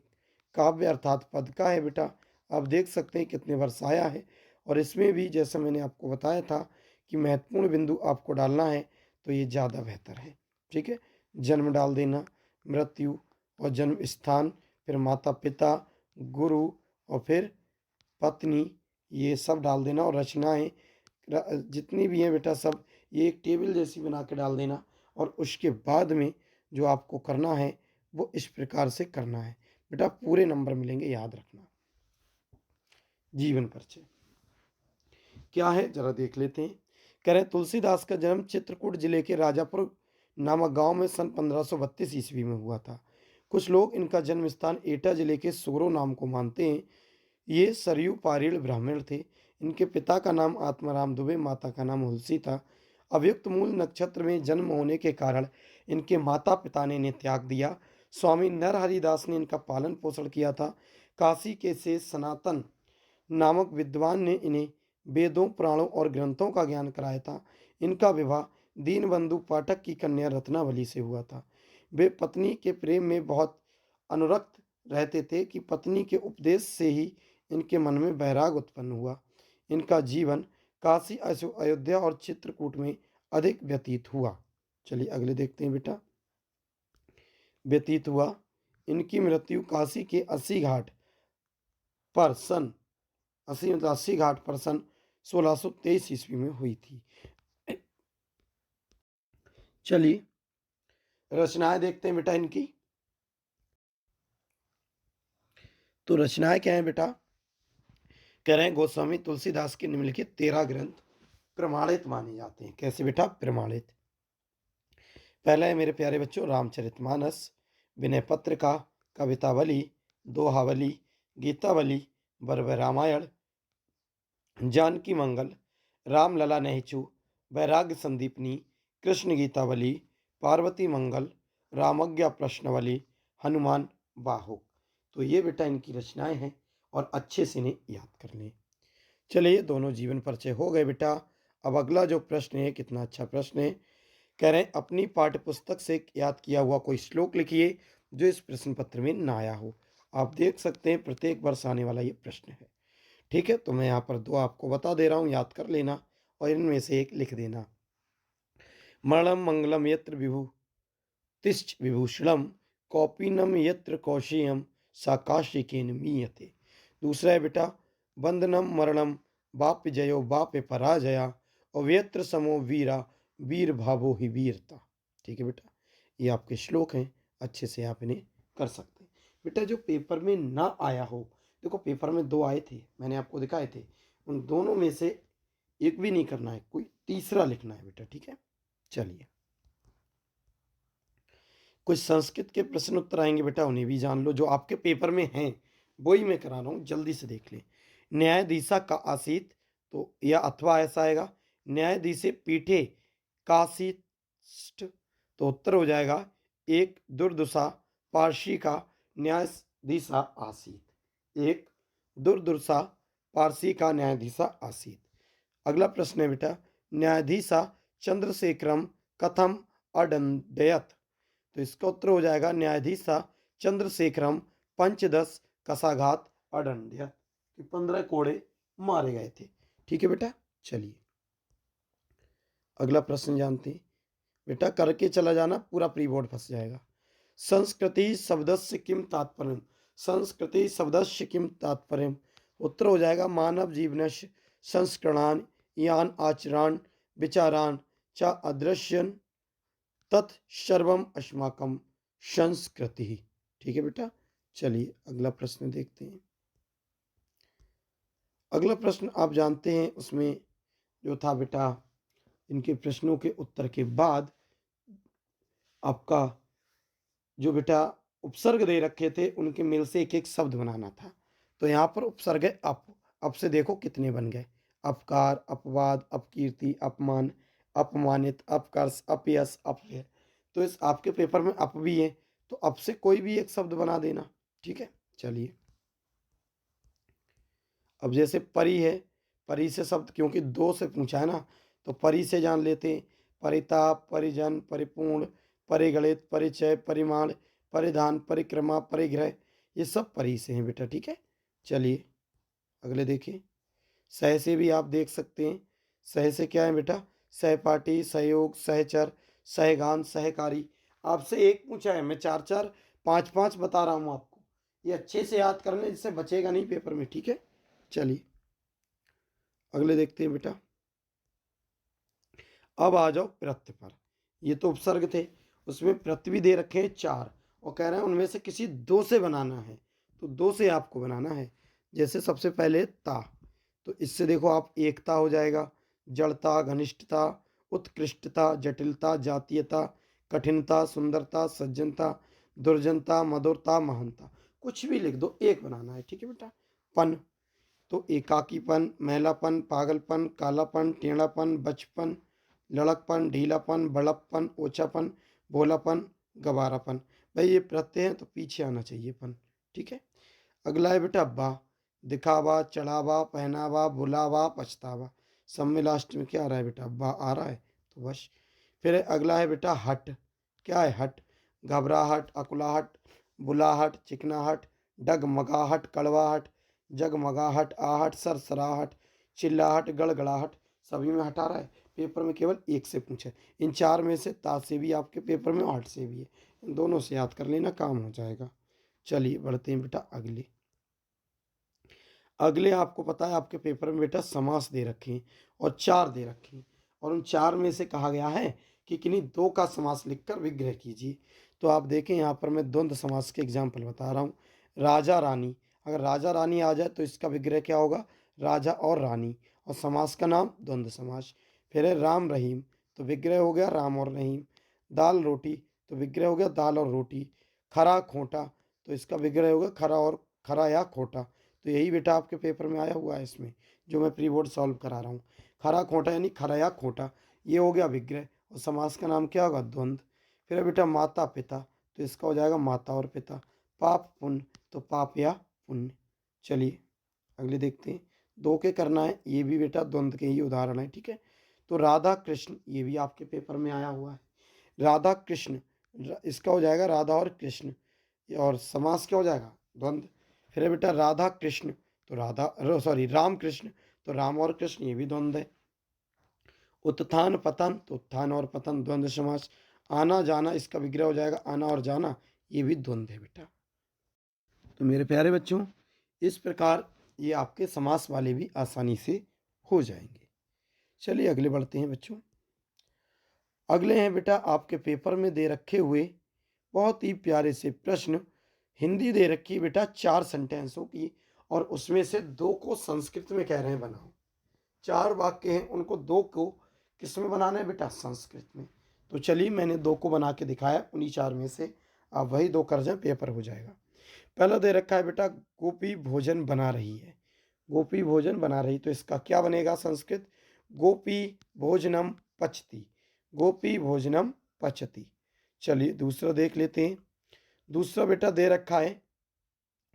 काव्य अर्थात पद का है बेटा। आप देख सकते हैं कितने वर्ष आया है, और इसमें भी जैसा मैंने आपको बताया था कि महत्वपूर्ण बिंदु आपको डालना है तो ये ज़्यादा बेहतर है। ठीक है, जन्म डाल देना, मृत्यु और जन्म स्थान, फिर माता पिता, गुरु और फिर पत्नी, ये सब डाल देना। और रचनाएं जितनी भी हैं बेटा सब ये एक टेबल जैसी बना के डाल देना। और उसके बाद में जो आपको करना है वो इस प्रकार से करना है बेटा, पूरे नंबर मिलेंगे, याद रखना। जीवन परिचय क्या है जरा देख लेते हैं। कह रहे तुलसीदास का जन्म चित्रकूट जिले के राजापुर नामक गांव में सन 1532 ईस्वी में हुआ था। कुछ लोग इनका जन्म स्थान एटा जिले के सोरो नाम को मानते हैं। ये सरयू पारीण ब्राह्मण थे। इनके पिता का नाम आत्माराम दुबे, माता का नाम हुलसी था। अभियुक्त मूल नक्षत्र में जन्म होने के कारण इनके माता पिता ने इन्हें त्याग दिया। स्वामी नरहरिदास ने इनका पालन पोषण किया था। काशी के से सनातन नामक विद्वान ने इन्हें वेदों, पुराणों और ग्रंथों का ज्ञान कराया था। इनका विवाह दीनबंधु पाठक की कन्या रत्नावली से हुआ था। वे पत्नी के प्रेम में बहुत अनुरक्त रहते थे कि पत्नी के उपदेश से ही इनके मन में वैराग उत्पन्न हुआ। इनका जीवन काशी, अयोध्या और चित्रकूट में अधिक व्यतीत हुआ। चलिए अगले देखते हैं बेटा। व्यतीत हुआ। इनकी मृत्यु काशी के 80 घाट पर सन 80 घाट पर सन 1623 ईस्वी में हुई थी। चलिए रचनाएं देखते हैं बेटा इनकी। तो रचनाएं क्या है बेटा? कह रहे हैं गोस्वामी तुलसीदास के निम्नलिखित 13 ग्रंथ प्रमाणित माने जाते हैं। कैसे बेटा? प्रमाणित। पहला है मेरे प्यारे बच्चों रामचरितमानस, विनय पत्रिका, कवितावली, दोहावली, गीतावली, बर्बर रामायण, जानकी मंगल, रामलला नेहचू, वैराग्य संदीपनी, कृष्ण गीतावली, पार्वती मंगल, रामज्ञा प्रश्नवली, हनुमान बाहुक। तो ये बेटा इनकी रचनाएं हैं और अच्छे से इन्हें याद कर लें। चलिए दोनों जीवन परिचय हो गए बेटा। अब अगला जो प्रश्न है, कितना अच्छा प्रश्न है। कह रहे हैं अपनी पाठ्य पुस्तक से याद किया हुआ कोई श्लोक लिखिए जो इस प्रश्न पत्र में ना आया हो। आप देख सकते हैं प्रत्येक वर्ष आने वाला ये प्रश्न है। ठीक है, तो मैं यहाँ पर 2 आपको बता दे रहा हूँ, याद कर लेना और इनमें से एक लिख देना। मरणम मंगलम यत्र विभु तिष्ठ विभूषणम, कौपीनम यत्र कौशेयम साकाशिकेन मीयते। दूसरा है बेटा बंधनम मरणम बाप जयो बाप पराजया अव्यत्र समो वीरा वीर भावो ही वीरता। ठीक है बेटा, ये आपके श्लोक हैं, अच्छे से आप इन्हें कर सकते हैं। बेटा जो पेपर में ना आया हो, देखो पेपर में 2 आए थे, मैंने आपको दिखाए थे, उन दोनों में से एक भी नहीं करना है, कोई तीसरा लिखना है बेटा। ठीक है, चलिए कुछ संस्कृत के प्रश्न उत्तर आएंगे बेटा, उन्हें भी जान लो, जो आपके पेपर में हैं वही मैं करा रहा हूँ, जल्दी से देख लें। न्यायाधीशा का आसीत, तो यह अथवा ऐसा आएगा, न्यायाधीशे पीठे कासित, तो उत्तर हो जाएगा एक दुर्दशा पारसी का न्यायाधीशा आसीत, एक दुर्दशा पारसी का न्यायाधीशा आसीत। अगला प्रश्न है बेटा, न्यायाधीशा चंद्रशेखरम कथम अडंदयत, तो इसका उत्तर हो जाएगा न्यायाधीशा चंद्रशेखरम पंचदश कसाघात अडंडयत, 15 कोड़े मारे गए थे। ठीक है बेटा, चलिए अगला प्रश्न जानते हैं। बेटा करके चला जाना, पूरा प्री बोर्ड फंस जाएगा। संस्कृति शब्दस्य किम तात्पर्य, संस्कृति शब्दस्य किम तात्पर्य, उत्तर हो जाएगा मानव जीवनस्य संस्करणान यान आचरण विचारान च अदृश्यन तत्सर्वम अस्माकम संस्कृति। ठीक है बेटा, चलिए अगला प्रश्न देखते हैं। अगला प्रश्न आप जानते हैं, उसमें जो था बेटा, इनके प्रश्नों के उत्तर के बाद आपका जो बेटा उपसर्ग दे रखे थे, उनके मेल से एक एक शब्द बनाना था। तो यहाँ पर उपसर्ग है अब से देखो कितने बन गए, अपकार, अपवाद, अपकीर्ति, अपमान, अपमानित, अपकर्ष, अपयश, अपव्यय। तो इस आपके पेपर में अप भी है, तो अब से कोई भी एक शब्द बना देना। ठीक है, चलिए अब जैसे परि है, परि से शब्द क्योंकि 2 से पूछा है ना, तो परि से जान लेते हैं, परिताप, परिजन, परिपूर्ण, परिगणित, परिचय, परिमाण, परिधान, परिक्रमा, परिग्रह, ये सब परि से हैं बेटा। ठीक है, चलिए अगले देखिए। सह से भी आप देख सकते हैं, सह से क्या है बेटा, सहपाठी, सहयोग, सहचर, सहगान, सहकारी। आपसे एक पूछा है, मैं 4-4 5-5 बता रहा हूँ आपको, ये अच्छे से याद कर लें, जिससे बचेगा नहीं पेपर में। ठीक है, चलिए अगले देखते हैं बेटा। अब आ जाओ प्रत्य पर, ये तो उपसर्ग थे, उसमें प्रत्य भी दे रखे हैं 4, और कह रहे हैं उनमें से किसी 2 से बनाना है, तो 2 से आपको बनाना है। जैसे सबसे पहले ता, तो इससे देखो आप एकता हो जाएगा, जड़ता, घनिष्ठता, उत्कृष्टता, जटिलता, जातीयता, कठिनता, सुंदरता, सज्जनता, दुर्जनता, मधुरता, महानता, कुछ भी लिख दो, एक बनाना है। ठीक है बेटा, पन, तो एकाकीपन, महिलापन, पागलपन, कालापन, टेढ़ापन, बचपन, लड़कपन, ढीलापन, बड़प्पन, ओछापन, भोलापन, गवारापन। भाई ये प्रत्यय हैं तो पीछे आना चाहिए पन। ठीक है, अगला है बेटा बा, दिखावा, चढ़ावा, पहनावा, बुलावा, पछतावा। सब में लास्ट में क्या आ रहा है बेटा, बा आ रहा है, तो बस। फिर अगला है बेटा हट, क्या है हट, घबराहट, अकुलाहट, बुलाहट, चिकनाहट, डगमगाहट, कड़वाहट, जगमगाहट, आहट, सरसराहट, चिल्लाहट, गड़गड़ाहट, सभी में हटा रहा है। पेपर में केवल एक से पूछे, इन 4 में से ता से भी आपके पेपर में 8 से भी है, इन दोनों से याद कर लेना, काम हो जाएगा। चलिए बढ़ते हैं बेटा अगले। अगले आपको पता है आपके पेपर में बेटा समास दे रखे हैं और 4 दे रखे हैं, और उन 4 में से कहा गया है कि किन्हीं 2 का समास लिखकर विग्रह कीजिए। तो आप देखें यहाँ पर मैं द्वंद्व समास के एग्जाम्पल बता रहा हूँ। राजा रानी, अगर राजा रानी आ जाए तो इसका विग्रह क्या होगा, राजा और रानी, और समास का नाम द्वंद्व समास। फिर है राम रहीम, तो विग्रह हो गया राम और रहीम। दाल रोटी, तो विग्रह हो गया दाल और रोटी। खरा खोटा, तो इसका विग्रह होगा खरा और खरा या खोटा। तो यही बेटा आपके पेपर में आया हुआ है, इसमें जो मैं प्री बोर्ड सॉल्व करा रहा हूँ। खरा खोटा यानी खरा या खोटा, ये हो गया विग्रह, और समास का नाम क्या होगा, द्वंद्व। फिर है बेटा माता पिता, तो इसका हो जाएगा माता और पिता। पाप पुण्य, तो पाप या पुण्य। चलिए अगले देखते हैं, 2 के करना है, ये भी बेटा द्वंद्व के ही उदाहरण है। ठीक है, तो राधा कृष्ण, ये भी आपके पेपर में आया हुआ है, राधा कृष्ण, इसका हो जाएगा राधा और कृष्ण, और समास क्या हो जाएगा, द्वंद्व। फिर है बेटा राधा कृष्ण, तो सॉरी राम कृष्ण, तो राम और कृष्ण, ये भी द्वंद्व है। उत्थान पतन, तो उत्थान और पतन द्वंद्व समास। आना जाना, इसका विग्रह हो जाएगा आना और जाना, ये भी द्वंद्व है बेटा। तो मेरे प्यारे बच्चों, इस प्रकार ये आपके समास वाले भी आसानी से हो जाएंगे। चलिए अगले बढ़ते हैं बच्चों। अगले हैं बेटा आपके पेपर में दे रखे हुए बहुत ही प्यारे से प्रश्न। हिंदी दे रखी है बेटा 4 सेंटेंसों की, और उसमें से 2 को संस्कृत में कह रहे हैं बनाओ। 4 वाक्य हैं, उनको 2 को किस में बनाना है बेटा? संस्कृत में। तो चलिए मैंने 2 को बना के दिखाया, उन्हीं 4 में से आप वही 2 कर जाए, पेपर हो जाएगा। पहला दे रखा है बेटा गोपी भोजन बना रही है। गोपी भोजन बना रही, तो इसका क्या बनेगा संस्कृत? गोपी भोजनम पचती। गोपी भोजनम पचती। चलिए दूसरा देख लेते हैं। दूसरा बेटा दे रखा है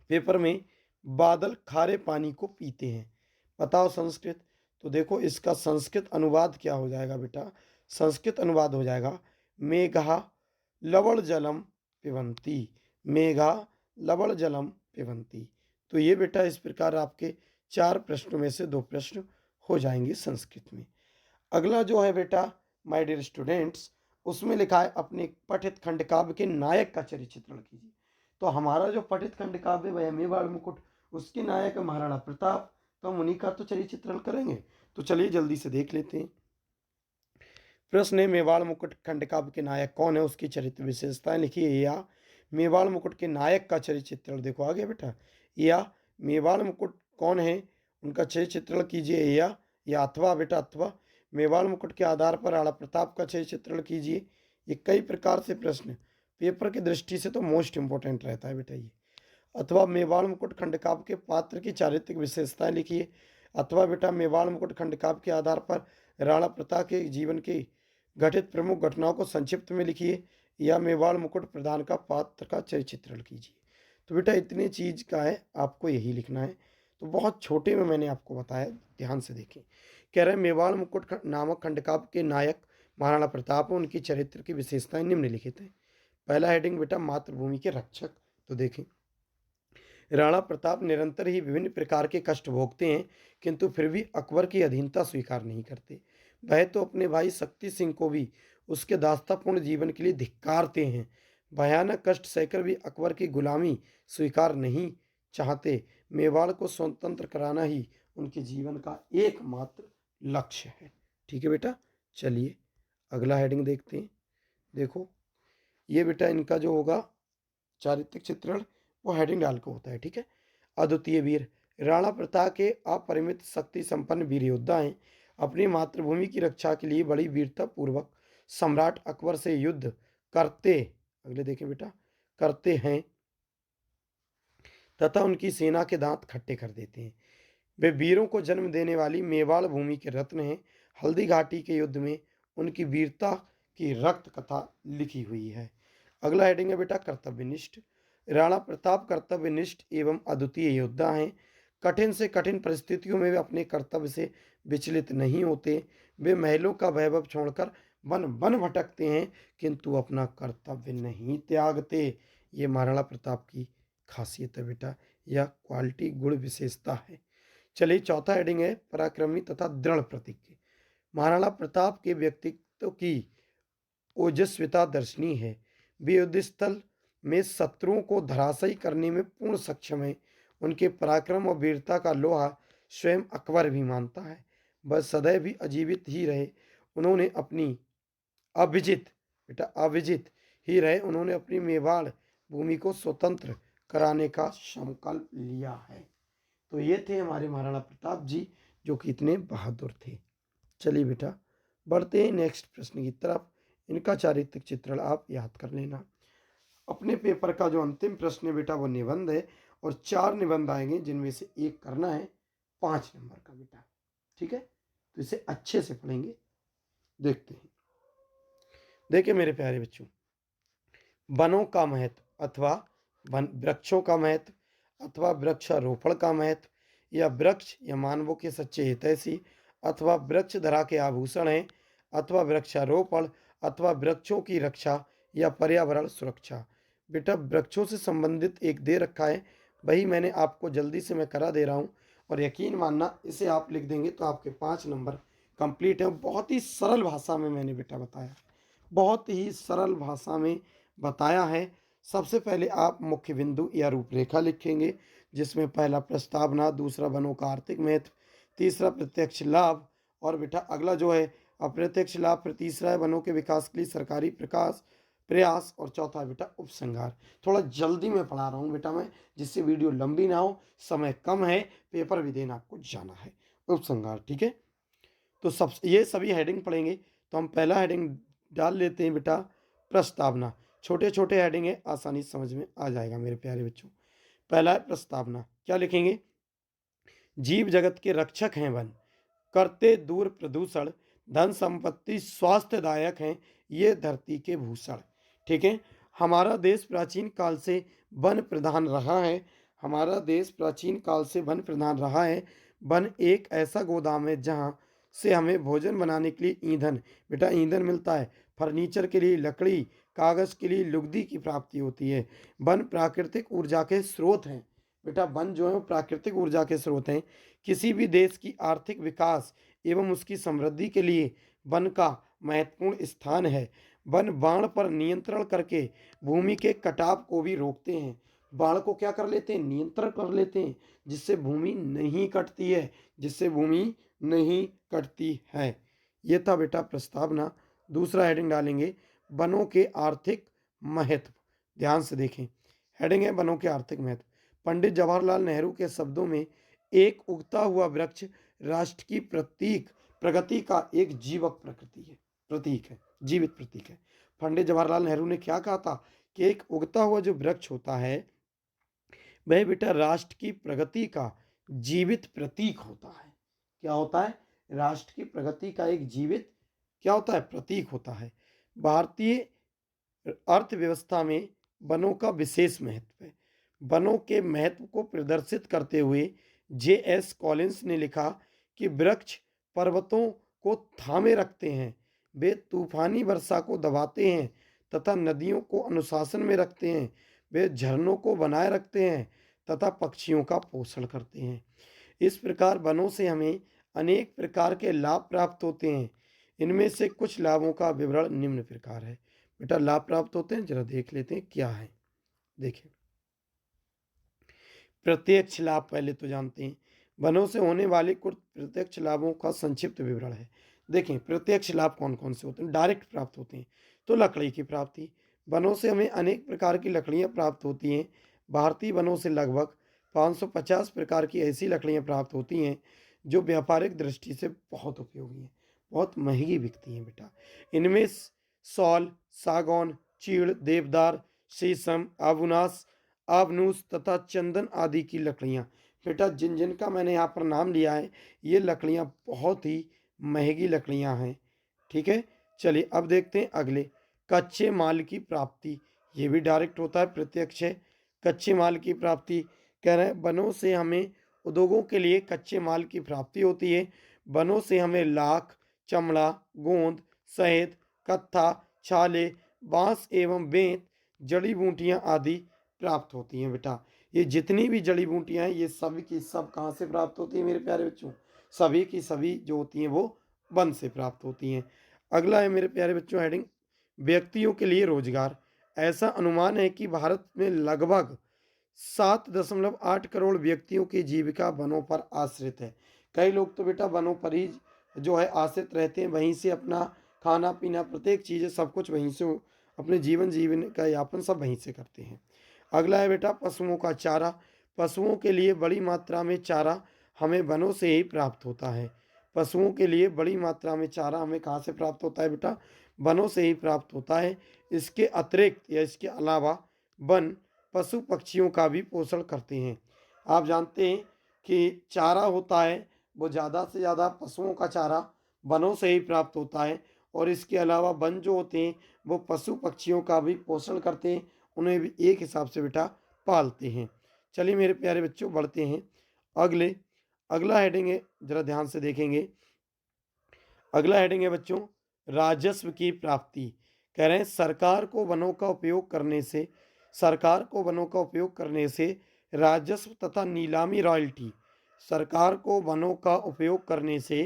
पेपर में, बादल खारे पानी को पीते हैं, बताओ संस्कृत। तो देखो इसका संस्कृत अनुवाद क्या हो जाएगा बेटा? संस्कृत अनुवाद हो जाएगा मेघा लवण जलम पिबंती। मेघा लवण जलम पिबंती। तो ये बेटा इस प्रकार आपके 4 प्रश्नों में से 2 प्रश्न हो जाएंगे संस्कृत में। अगला जो है बेटा माय डियर स्टूडेंट्स, उसमें लिखा है अपने पठित खंड काव्य के नायक का चरित्र चित्रण कीजिए। तो हमारा जो पठित खंड काव्य वह मेवाड़ मुकुट, उसके नायक है महाराणा प्रताप, तो हम उन्हीं का तो चरित्र चित्रण करेंगे। तो चलिए जल्दी से देख लेते हैं। प्रश्न है मेवाड़ मुकुट खंड काव्य के नायक कौन है, उसकी चरित्र विशेषताएं लिखिए। या मेवाड़ मुकुट के नायक का चरित्र चित्रण, देखो आगे बेटा, या मेवाड़ मुकुट कौन है उनका चरित्र चित्रण कीजिए, या अथवा बेटा अथवा मेवाड़ मुकुट के आधार पर राणा प्रताप का चरित्र चित्रण कीजिए। ये कई प्रकार से प्रश्न पेपर की दृष्टि से तो मोस्ट इंपॉर्टेंट रहता है बेटा ये। अथवा मेवाड़ मुकुट खंडकाव्य के पात्र की चारित्रिक विशेषताएं लिखिए। अथवा बेटा मेवाड़ मुकुट खंडकाव्य के आधार पर राणा प्रताप के जीवन की घटित प्रमुख घटनाओं को संक्षिप्त में लिखिए। या मेवाड़ मुकुट प्रधान का पात्र का चरित्र चित्रण कीजिए। तो बेटा इतनी चीज का है, आपको यही लिखना है। तो बहुत छोटे में मैंने आपको बताया, ध्यान से देखें। कह रहे हैं मेवाड़ मुकुट नामक खंडकाव्य के नायक महाराणा प्रताप, उनकी चरित्र की विशेषताएं निम्नलिखित हैं। पहला हेडिंग बेटा मातृभूमि के रक्षक। तो देखें राणा प्रताप निरंतर ही विभिन्न प्रकार के कष्ट भोगते हैं, किंतु फिर भी अकबर की अधीनता स्वीकार नहीं करते। वह तो अपने भाई शक्ति सिंह को भी उसके दासतापूर्ण जीवन के लिए धिक्कारते हैं। भयानक कष्ट सहकर भी अकबर की गुलामी स्वीकार नहीं चाहते। मेवाड़ को स्वतंत्र कराना ही उनके जीवन का एकमात्र लक्ष्य है। ठीक है बेटा, चलिए अगला हेडिंग देखते हैं। देखो ये बेटा इनका जो होगा चारित्रिक चित्रण, वो हेडिंग डाल के होता है। ठीक है। अद्वितीय वीर, राणा प्रताप के अपरिमित शक्ति संपन्न वीर योद्धा हैं। अपनी मातृभूमि की रक्षा के लिए बड़ी वीरता पूर्वक सम्राट अकबर से युद्ध करते, अगले देखें बेटा, करते हैं तथा उनकी सेना के दांत खट्टे कर देते हैं। वे वीरों को जन्म देने वाली मेवाड़ भूमि के रत्न हैं। हल्दी घाटी के युद्ध में उनकी वीरता की रक्त कथा लिखी हुई है। अगला हेडिंग है बेटा कर्तव्यनिष्ठ। राणा प्रताप कर्तव्यनिष्ठ एवं अद्वितीय योद्धा हैं। कठिन से कठिन परिस्थितियों में वे अपने कर्तव्य से विचलित नहीं होते। वे महलों का वैभव छोड़कर वन वन भटकते हैं, किंतु अपना कर्तव्य नहीं त्यागते। ये महाराणा प्रताप की खासियत है बेटा, यह क्वालिटी गुण विशेषता है। चलिए चौथा हेडिंग है पराक्रमी तथा दृढ़ प्रतिज्ञ। महाराणा प्रताप के व्यक्तित्व की ओजस्विता दर्शनीय है। वे युद्ध स्थल में शत्रुओं को धराशायी करने में पूर्ण सक्षम है। उनके पराक्रम और वीरता का लोहा स्वयं अकबर भी मानता है। वह सदैव भी अजीवित ही रहे, उन्होंने अपनी अविजित बेटा अविजित ही रहे, उन्होंने अपनी मेवाड़ भूमि को स्वतंत्र कराने का संकल्प लिया है। तो ये थे हमारे महाराणा प्रताप जी, जो कि इतने बहादुर थे। चलिए बेटा बढ़ते हैं नेक्स्ट प्रश्न की तरफ। इनका चारित्रिक चित्रण आप याद कर लेना। अपने पेपर का जो अंतिम प्रश्न है बेटा वो निबंध है, और 4 निबंध आएंगे जिनमें से एक करना है 5 नंबर का बेटा। ठीक है, तो इसे अच्छे से पढ़ेंगे। देखते हैं। देखिए मेरे प्यारे बच्चों, वनों का महत्व अथवा वन वृक्षों का महत्व अथवा वृक्षारोपण का महत्व, या वृक्ष या मानवों के सच्चे हितैषी, अथवा वृक्ष धरा के आभूषण हैं, अथवा वृक्षारोपण, अथवा वृक्षों की रक्षा या पर्यावरण सुरक्षा। बेटा वृक्षों से संबंधित एक दे रखा है, वही मैंने आपको जल्दी से मैं करा दे रहा हूँ, और यकीन मानना इसे आप लिख देंगे तो आपके 5 नंबर कंप्लीट है। बहुत ही सरल भाषा में मैंने बेटा बताया है, बहुत ही सरल भाषा में बताया है। सबसे पहले आप मुख्य बिंदु या रूपरेखा लिखेंगे, जिसमें पहला प्रस्तावना, दूसरा वनों का आर्थिक महत्व, तीसरा प्रत्यक्ष लाभ, और बेटा अगला जो है अप्रत्यक्ष लाभ, फिर तीसरा है वनों के विकास के लिए सरकारी प्रकाश प्रयास, और चौथा है बेटा उपसंहार। थोड़ा जल्दी में पढ़ा रहा हूँ बेटा मैं, जिससे वीडियो लंबी ना हो, समय कम है, पेपर भी देना आपको जाना है। उपसंहार, ठीक है। तो सब ये सभी हेडिंग पढ़ेंगे। तो हम पहला हेडिंग डाल लेते हैं बेटा, प्रस्तावना। छोटे छोटे हेडिंग है, आसानी से समझ में आ जाएगा मेरे प्यारे बच्चों। पहला है प्रस्तावना, क्या लिखेंगे? जीव जगत के रक्षक हैं वन, करते दूर प्रदूषण, धन संपत्ति स्वास्थ्यदायक हैं ये धरती के भूषण। ठीक है। हमारा देश प्राचीन काल से वन प्रधान रहा है। हमारा देश प्राचीन काल से वन प्रधान रहा है। वन एक ऐसा गोदाम है जहाँ से हमें भोजन बनाने के लिए ईंधन, बेटा ईंधन मिलता है, फर्नीचर के लिए लकड़ी, कागज़ के लिए लुगदी की प्राप्ति होती है। वन प्राकृतिक ऊर्जा के स्रोत हैं। बेटा वन जो है वो प्राकृतिक ऊर्जा के स्रोत हैं। किसी भी देश की आर्थिक विकास एवं उसकी समृद्धि के लिए वन का महत्वपूर्ण स्थान है। वन बाढ़ पर नियंत्रण करके भूमि के कटाव को भी रोकते हैं। बाढ़ को क्या कर लेते हैं? नियंत्रण कर लेते हैं, जिससे भूमि नहीं कटती है, जिससे भूमि नहीं कटती है। ये था बेटा प्रस्तावना। दूसरा हेडिंग डालेंगे, वनों के आर्थिक महत्व। ध्यान से देखें, हेडिंग है वनों के आर्थिक महत्व। पंडित जवाहरलाल नेहरू के शब्दों में, एक उगता हुआ वृक्ष राष्ट्र की प्रगति का एक जीवक प्रकृति है, प्रतीक है, जीवित प्रतीक है। पंडित जवाहरलाल नेहरू ने क्या कहा था कि एक उगता हुआ जो वृक्ष होता है वह बेटा राष्ट्र की प्रगति का जीवित प्रतीक होता है। क्या होता है? राष्ट्र की प्रगति का एक जीवित क्या होता है? प्रतीक होता है। भारतीय अर्थव्यवस्था में वनों का विशेष महत्व है। वनों के महत्व को प्रदर्शित करते हुए जे.एस. कॉलिंस ने लिखा कि वृक्ष पर्वतों को थामे रखते हैं, वे तूफानी वर्षा को दबाते हैं तथा नदियों को अनुशासन में रखते हैं, वे झरनों को बनाए रखते हैं तथा पक्षियों का पोषण करते हैं। इस प्रकार वनों से हमें अनेक प्रकार के लाभ प्राप्त होते हैं। इनमें से कुछ लाभों का विवरण निम्न प्रकार है। बेटा लाभ प्राप्त होते हैं, जरा देख लेते हैं क्या है। देखिए, प्रत्यक्ष लाभ पहले तो जानते हैं। वनों से होने वाले कुछ प्रत्यक्ष लाभों का संक्षिप्त विवरण है। देखें प्रत्यक्ष लाभ कौन कौन से होते हैं, डायरेक्ट प्राप्त होते हैं। तो लकड़ी की प्राप्ति, वनों से हमें अनेक प्रकार की लकड़ियां प्राप्त होती हैं। भारतीय वनों से लगभग 550 प्रकार की ऐसी लकड़ियां प्राप्त होती हैं जो व्यापारिक दृष्टि से बहुत उपयोगी हैं, बहुत महंगी बिकती हैं बेटा। इनमें सौल, सागौन, चीड़, देवदार, शीशम, आबुनास, आबनूस तथा चंदन आदि की लकड़ियाँ। बेटा जिन जिन का मैंने यहाँ पर नाम लिया है ये लकड़ियाँ बहुत ही महंगी लकड़ियाँ हैं। ठीक है, चलिए अब देखते हैं अगले, कच्चे माल की प्राप्ति। ये भी डायरेक्ट होता है, प्रत्यक्ष है। कच्चे माल की प्राप्ति कह रहे हैं वनों से हमें उद्योगों के लिए कच्चे माल की प्राप्ति होती है। वनों से हमें लाख, चमड़ा, गोंद, शहद, कत्था, छाले, बांस एवं बेंत, जड़ी बूटियाँ आदि प्राप्त होती हैं। बेटा ये जितनी भी जड़ी बूटियाँ हैं ये सब की सब कहाँ से प्राप्त होती हैं मेरे प्यारे बच्चों? सभी की सभी जो होती हैं वो वन से प्राप्त होती हैं। अगला है मेरे प्यारे बच्चों हेडिंग, व्यक्तियों के लिए रोजगार। ऐसा अनुमान है कि भारत में लगभग 7.8 करोड़ व्यक्तियों की जीविका वनों पर आश्रित है। कई लोग तो बेटा वनों पर ही जो है आश्रित रहते हैं, वहीं से अपना खाना पीना प्रत्येक चीज़ें सब कुछ वहीं से, अपने जीवन का यापन सब वहीं से करते हैं। अगला है बेटा पशुओं का चारा। पशुओं के लिए बड़ी मात्रा में चारा हमें वनों से ही प्राप्त होता है। पशुओं के लिए बड़ी मात्रा में चारा हमें कहाँ से प्राप्त होता है बेटा? वनों से ही प्राप्त होता है। इसके अतिरिक्त या इसके अलावा वन पशु पक्षियों का भी पोषण करते हैं। आप जानते हैं कि चारा होता है वो ज़्यादा से ज़्यादा पशुओं का चारा वनों से ही प्राप्त होता है, और इसके अलावा वन जो होते हैं वो पशु पक्षियों का भी पोषण करते हैं, उन्हें भी एक हिसाब से बेटा पालते हैं। चलिए मेरे प्यारे बच्चों बढ़ते हैं अगले, अगला हेडिंग है, जरा ध्यान से देखेंगे। अगला हेडिंग है बच्चों राजस्व की प्राप्ति। कह रहे हैं सरकार को वनों का उपयोग करने से, सरकार को वनों का उपयोग करने से राजस्व तथा नीलामी रॉयल्टी, सरकार को वनों का उपयोग करने से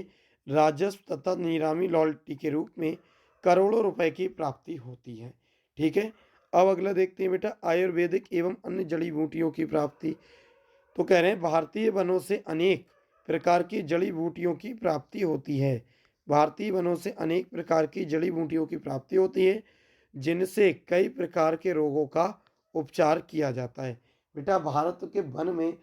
राजस्व तथा नीलामी रॉयल्टी के रूप में करोड़ों रुपए की प्राप्ति होती है। ठीक है, अब अगला देखते हैं बेटा आयुर्वेदिक एवं अन्य जड़ी बूटियों की प्राप्ति। तो कह रहे हैं भारतीय वनों से अनेक प्रकार की जड़ी बूटियों की प्राप्ति होती है। भारतीय वनों से अनेक प्रकार की जड़ी बूटियों की प्राप्ति होती है, जिनसे कई प्रकार के रोगों का उपचार किया जाता है। बेटा भारत के वन में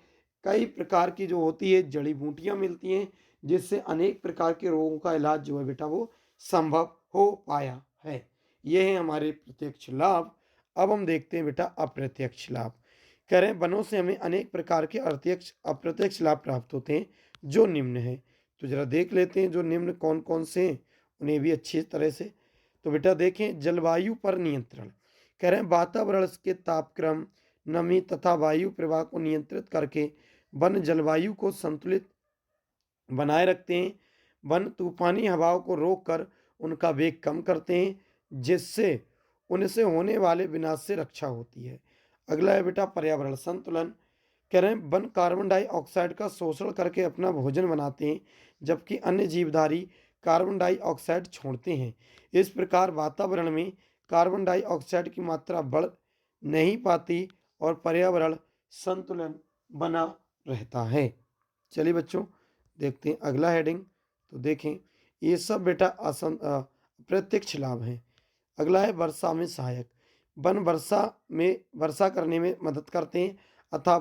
कई प्रकार की जो होती है जड़ी बूटियां मिलती हैं, जिससे अनेक प्रकार के रोगों का इलाज जो है बेटा वो संभव हो पाया है। ये है हमारे प्रत्यक्ष लाभ। अब हम देखते हैं बेटा अप्रत्यक्ष लाभ। कह रहे हैं वनों से हमें अनेक प्रकार के अप्रत्यक्ष अप्रत्यक्ष लाभ प्राप्त होते हैं, जो निम्न है। तो जरा देख लेते हैं जो निम्न कौन कौन से हैं, उन्हें भी अच्छी तरह से। तो बेटा देखें, जलवायु पर नियंत्रण। कह रहे हैं वातावरण के तापक्रम, नमी तथा वायु प्रवाह को नियंत्रित करके वन जलवायु को संतुलित बनाए रखते हैं। वन तूफानी हवाओं को रोककर उनका वेग कम करते हैं, जिससे उनसे होने वाले विनाश से रक्षा होती है। अगला है बेटा पर्यावरण संतुलन। कह रहे हैं वन कार्बन डाइऑक्साइड का शोषण करके अपना भोजन बनाते हैं, जबकि अन्य जीवधारी कार्बन डाइऑक्साइड छोड़ते हैं। इस प्रकार वातावरण में कार्बन डाइऑक्साइड की मात्रा बढ़ नहीं पाती और पर्यावरण संतुलन बना रहता है। चलिए बच्चों देखते हैं अगला हेडिंग। तो देखें ये सब बेटा अप्रत्यक्ष लाभ हैं। अगला है वर्षा में सहायक। वन वर्षा करने में मदद करते हैं, अतः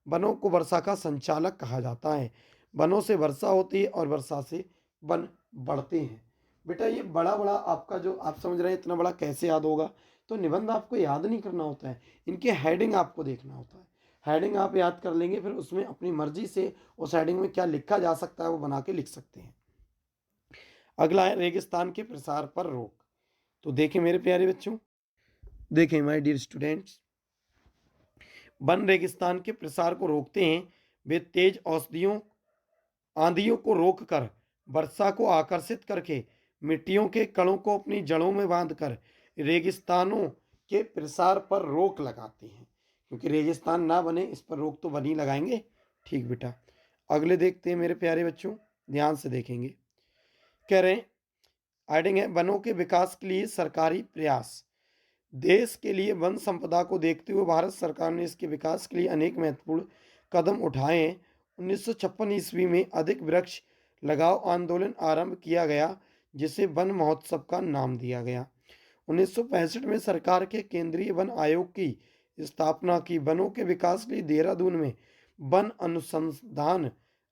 वनों को वर्षा का संचालक कहा जाता है। वनों से वर्षा होती है और वर्षा से वन बढ़ते हैं। बेटा ये बड़ा बड़ा आपका जो आप समझ रहे हैं इतना बड़ा कैसे याद होगा, तो निबंध आपको याद नहीं करना होता है, इनके हेडिंग आपको देखना होता है। हेडिंग आप याद कर लेंगे, फिर उसमें अपनी मर्जी से उस हेडिंग में क्या लिखा जा सकता है वो बना के लिख सकते हैं। अगला है रेगिस्तान के प्रसार पर रोक। तो देखें मेरे प्यारे बच्चों, देखें माय डियर स्टूडेंट्स, वन रेगिस्तान के प्रसार को रोकते हैं। वे तेज औषधियों आंधियों को रोककर, वर्षा को आकर्षित करके, मिट्टियों के कणों को अपनी जड़ों में बांधकर रेगिस्तानों के प्रसार पर रोक लगाते हैं। क्योंकि रेगिस्तान ना बने इस पर रोक तो बनी लगाएंगे। ठीक बेटा, अगले देखते हैं मेरे प्यारे बच्चों, ध्यान से देखेंगे। कह रहे हैं हेडिंग है वनों के विकास के लिए सरकारी प्रयास। देश के लिए वन संपदा को देखते हुए भारत सरकार ने इसके विकास के लिए अनेक महत्वपूर्ण कदम उठाए हैं। 1956 ईस्वी में अधिक वृक्ष लगाओ आंदोलन आरंभ किया गया, जिसे वन महोत्सव का नाम दिया गया। 1965 में सरकार के केंद्रीय वन आयोग की स्थापना की। वनों के विकास के लिए देहरादून में वन अनुसंधान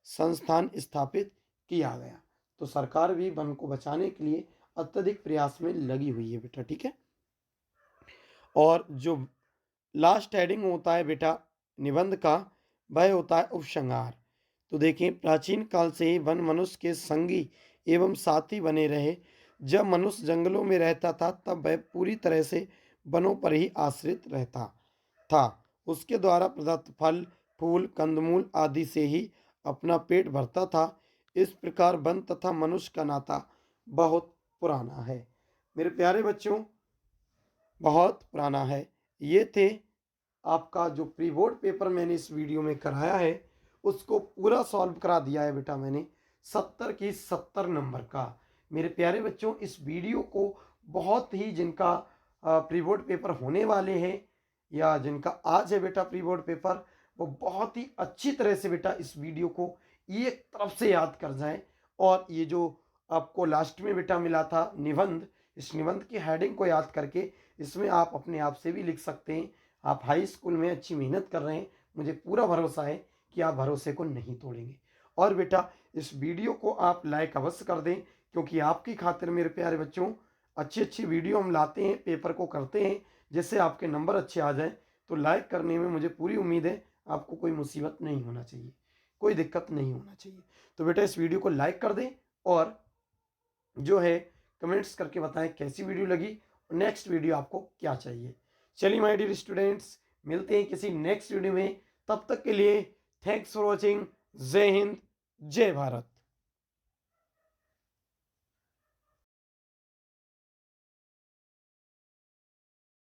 संस्थान स्थापित किया गया। तो सरकार भी वन को बचाने के लिए अत्यधिक प्रयास में लगी हुई है बेटा। ठीक है, और जो लास्ट हेडिंग होता है बेटा निबंध का, वह होता है उपसंहार। तो देखिए, प्राचीन काल से ही वन मनुष्य के संगी एवं साथी बने रहे। जब मनुष्य जंगलों में रहता था तब वह पूरी तरह से वनों पर ही आश्रित रहता था। उसके द्वारा प्रदत्त फल फूल कंदमूल आदि से ही अपना पेट भरता था। इस प्रकार वन तथा मनुष्य का नाता बहुत पुराना है। मेरे प्यारे बच्चों, बहुत पुराना है। ये थे आपका जो प्री बोर्ड पेपर मैंने इस वीडियो में कराया है, उसको पूरा सॉल्व करा दिया है बेटा मैंने 70 की 70 नंबर का। मेरे प्यारे बच्चों, इस वीडियो को बहुत ही जिनका प्री बोर्ड पेपर होने वाले हैं या जिनका आज है बेटा प्री बोर्ड पेपर, वो बहुत ही अच्छी तरह से बेटा इस वीडियो को एक तरफ से याद कर जाएं। और ये जो आपको लास्ट में बेटा मिला था निबंध, इस निबंध की हेडिंग को याद करके इसमें आप अपने आप से भी लिख सकते हैं। आप हाई स्कूल में अच्छी मेहनत कर रहे हैं, मुझे पूरा भरोसा है कि आप भरोसे को नहीं तोड़ेंगे। और बेटा इस वीडियो को आप लाइक अवश्य कर दें, क्योंकि आपकी खातिर मेरे प्यारे बच्चों अच्छी अच्छी वीडियो हम लाते हैं, पेपर को करते हैं, जिससे आपके नंबर अच्छे आ जाएं। तो लाइक करने में मुझे पूरी उम्मीद है आपको कोई मुसीबत नहीं होना चाहिए, कोई दिक्कत नहीं होना चाहिए। तो बेटा इस वीडियो को लाइक कर दें और जो है कमेंट्स करके बताएं कैसी वीडियो लगी, नेक्स्ट वीडियो आपको क्या चाहिए। चलिए माय डियर स्टूडेंट्स, मिलते हैं किसी नेक्स्ट वीडियो में। तब तक के लिए थैंक्स फॉर वॉचिंग। जय हिंद, जय भारत।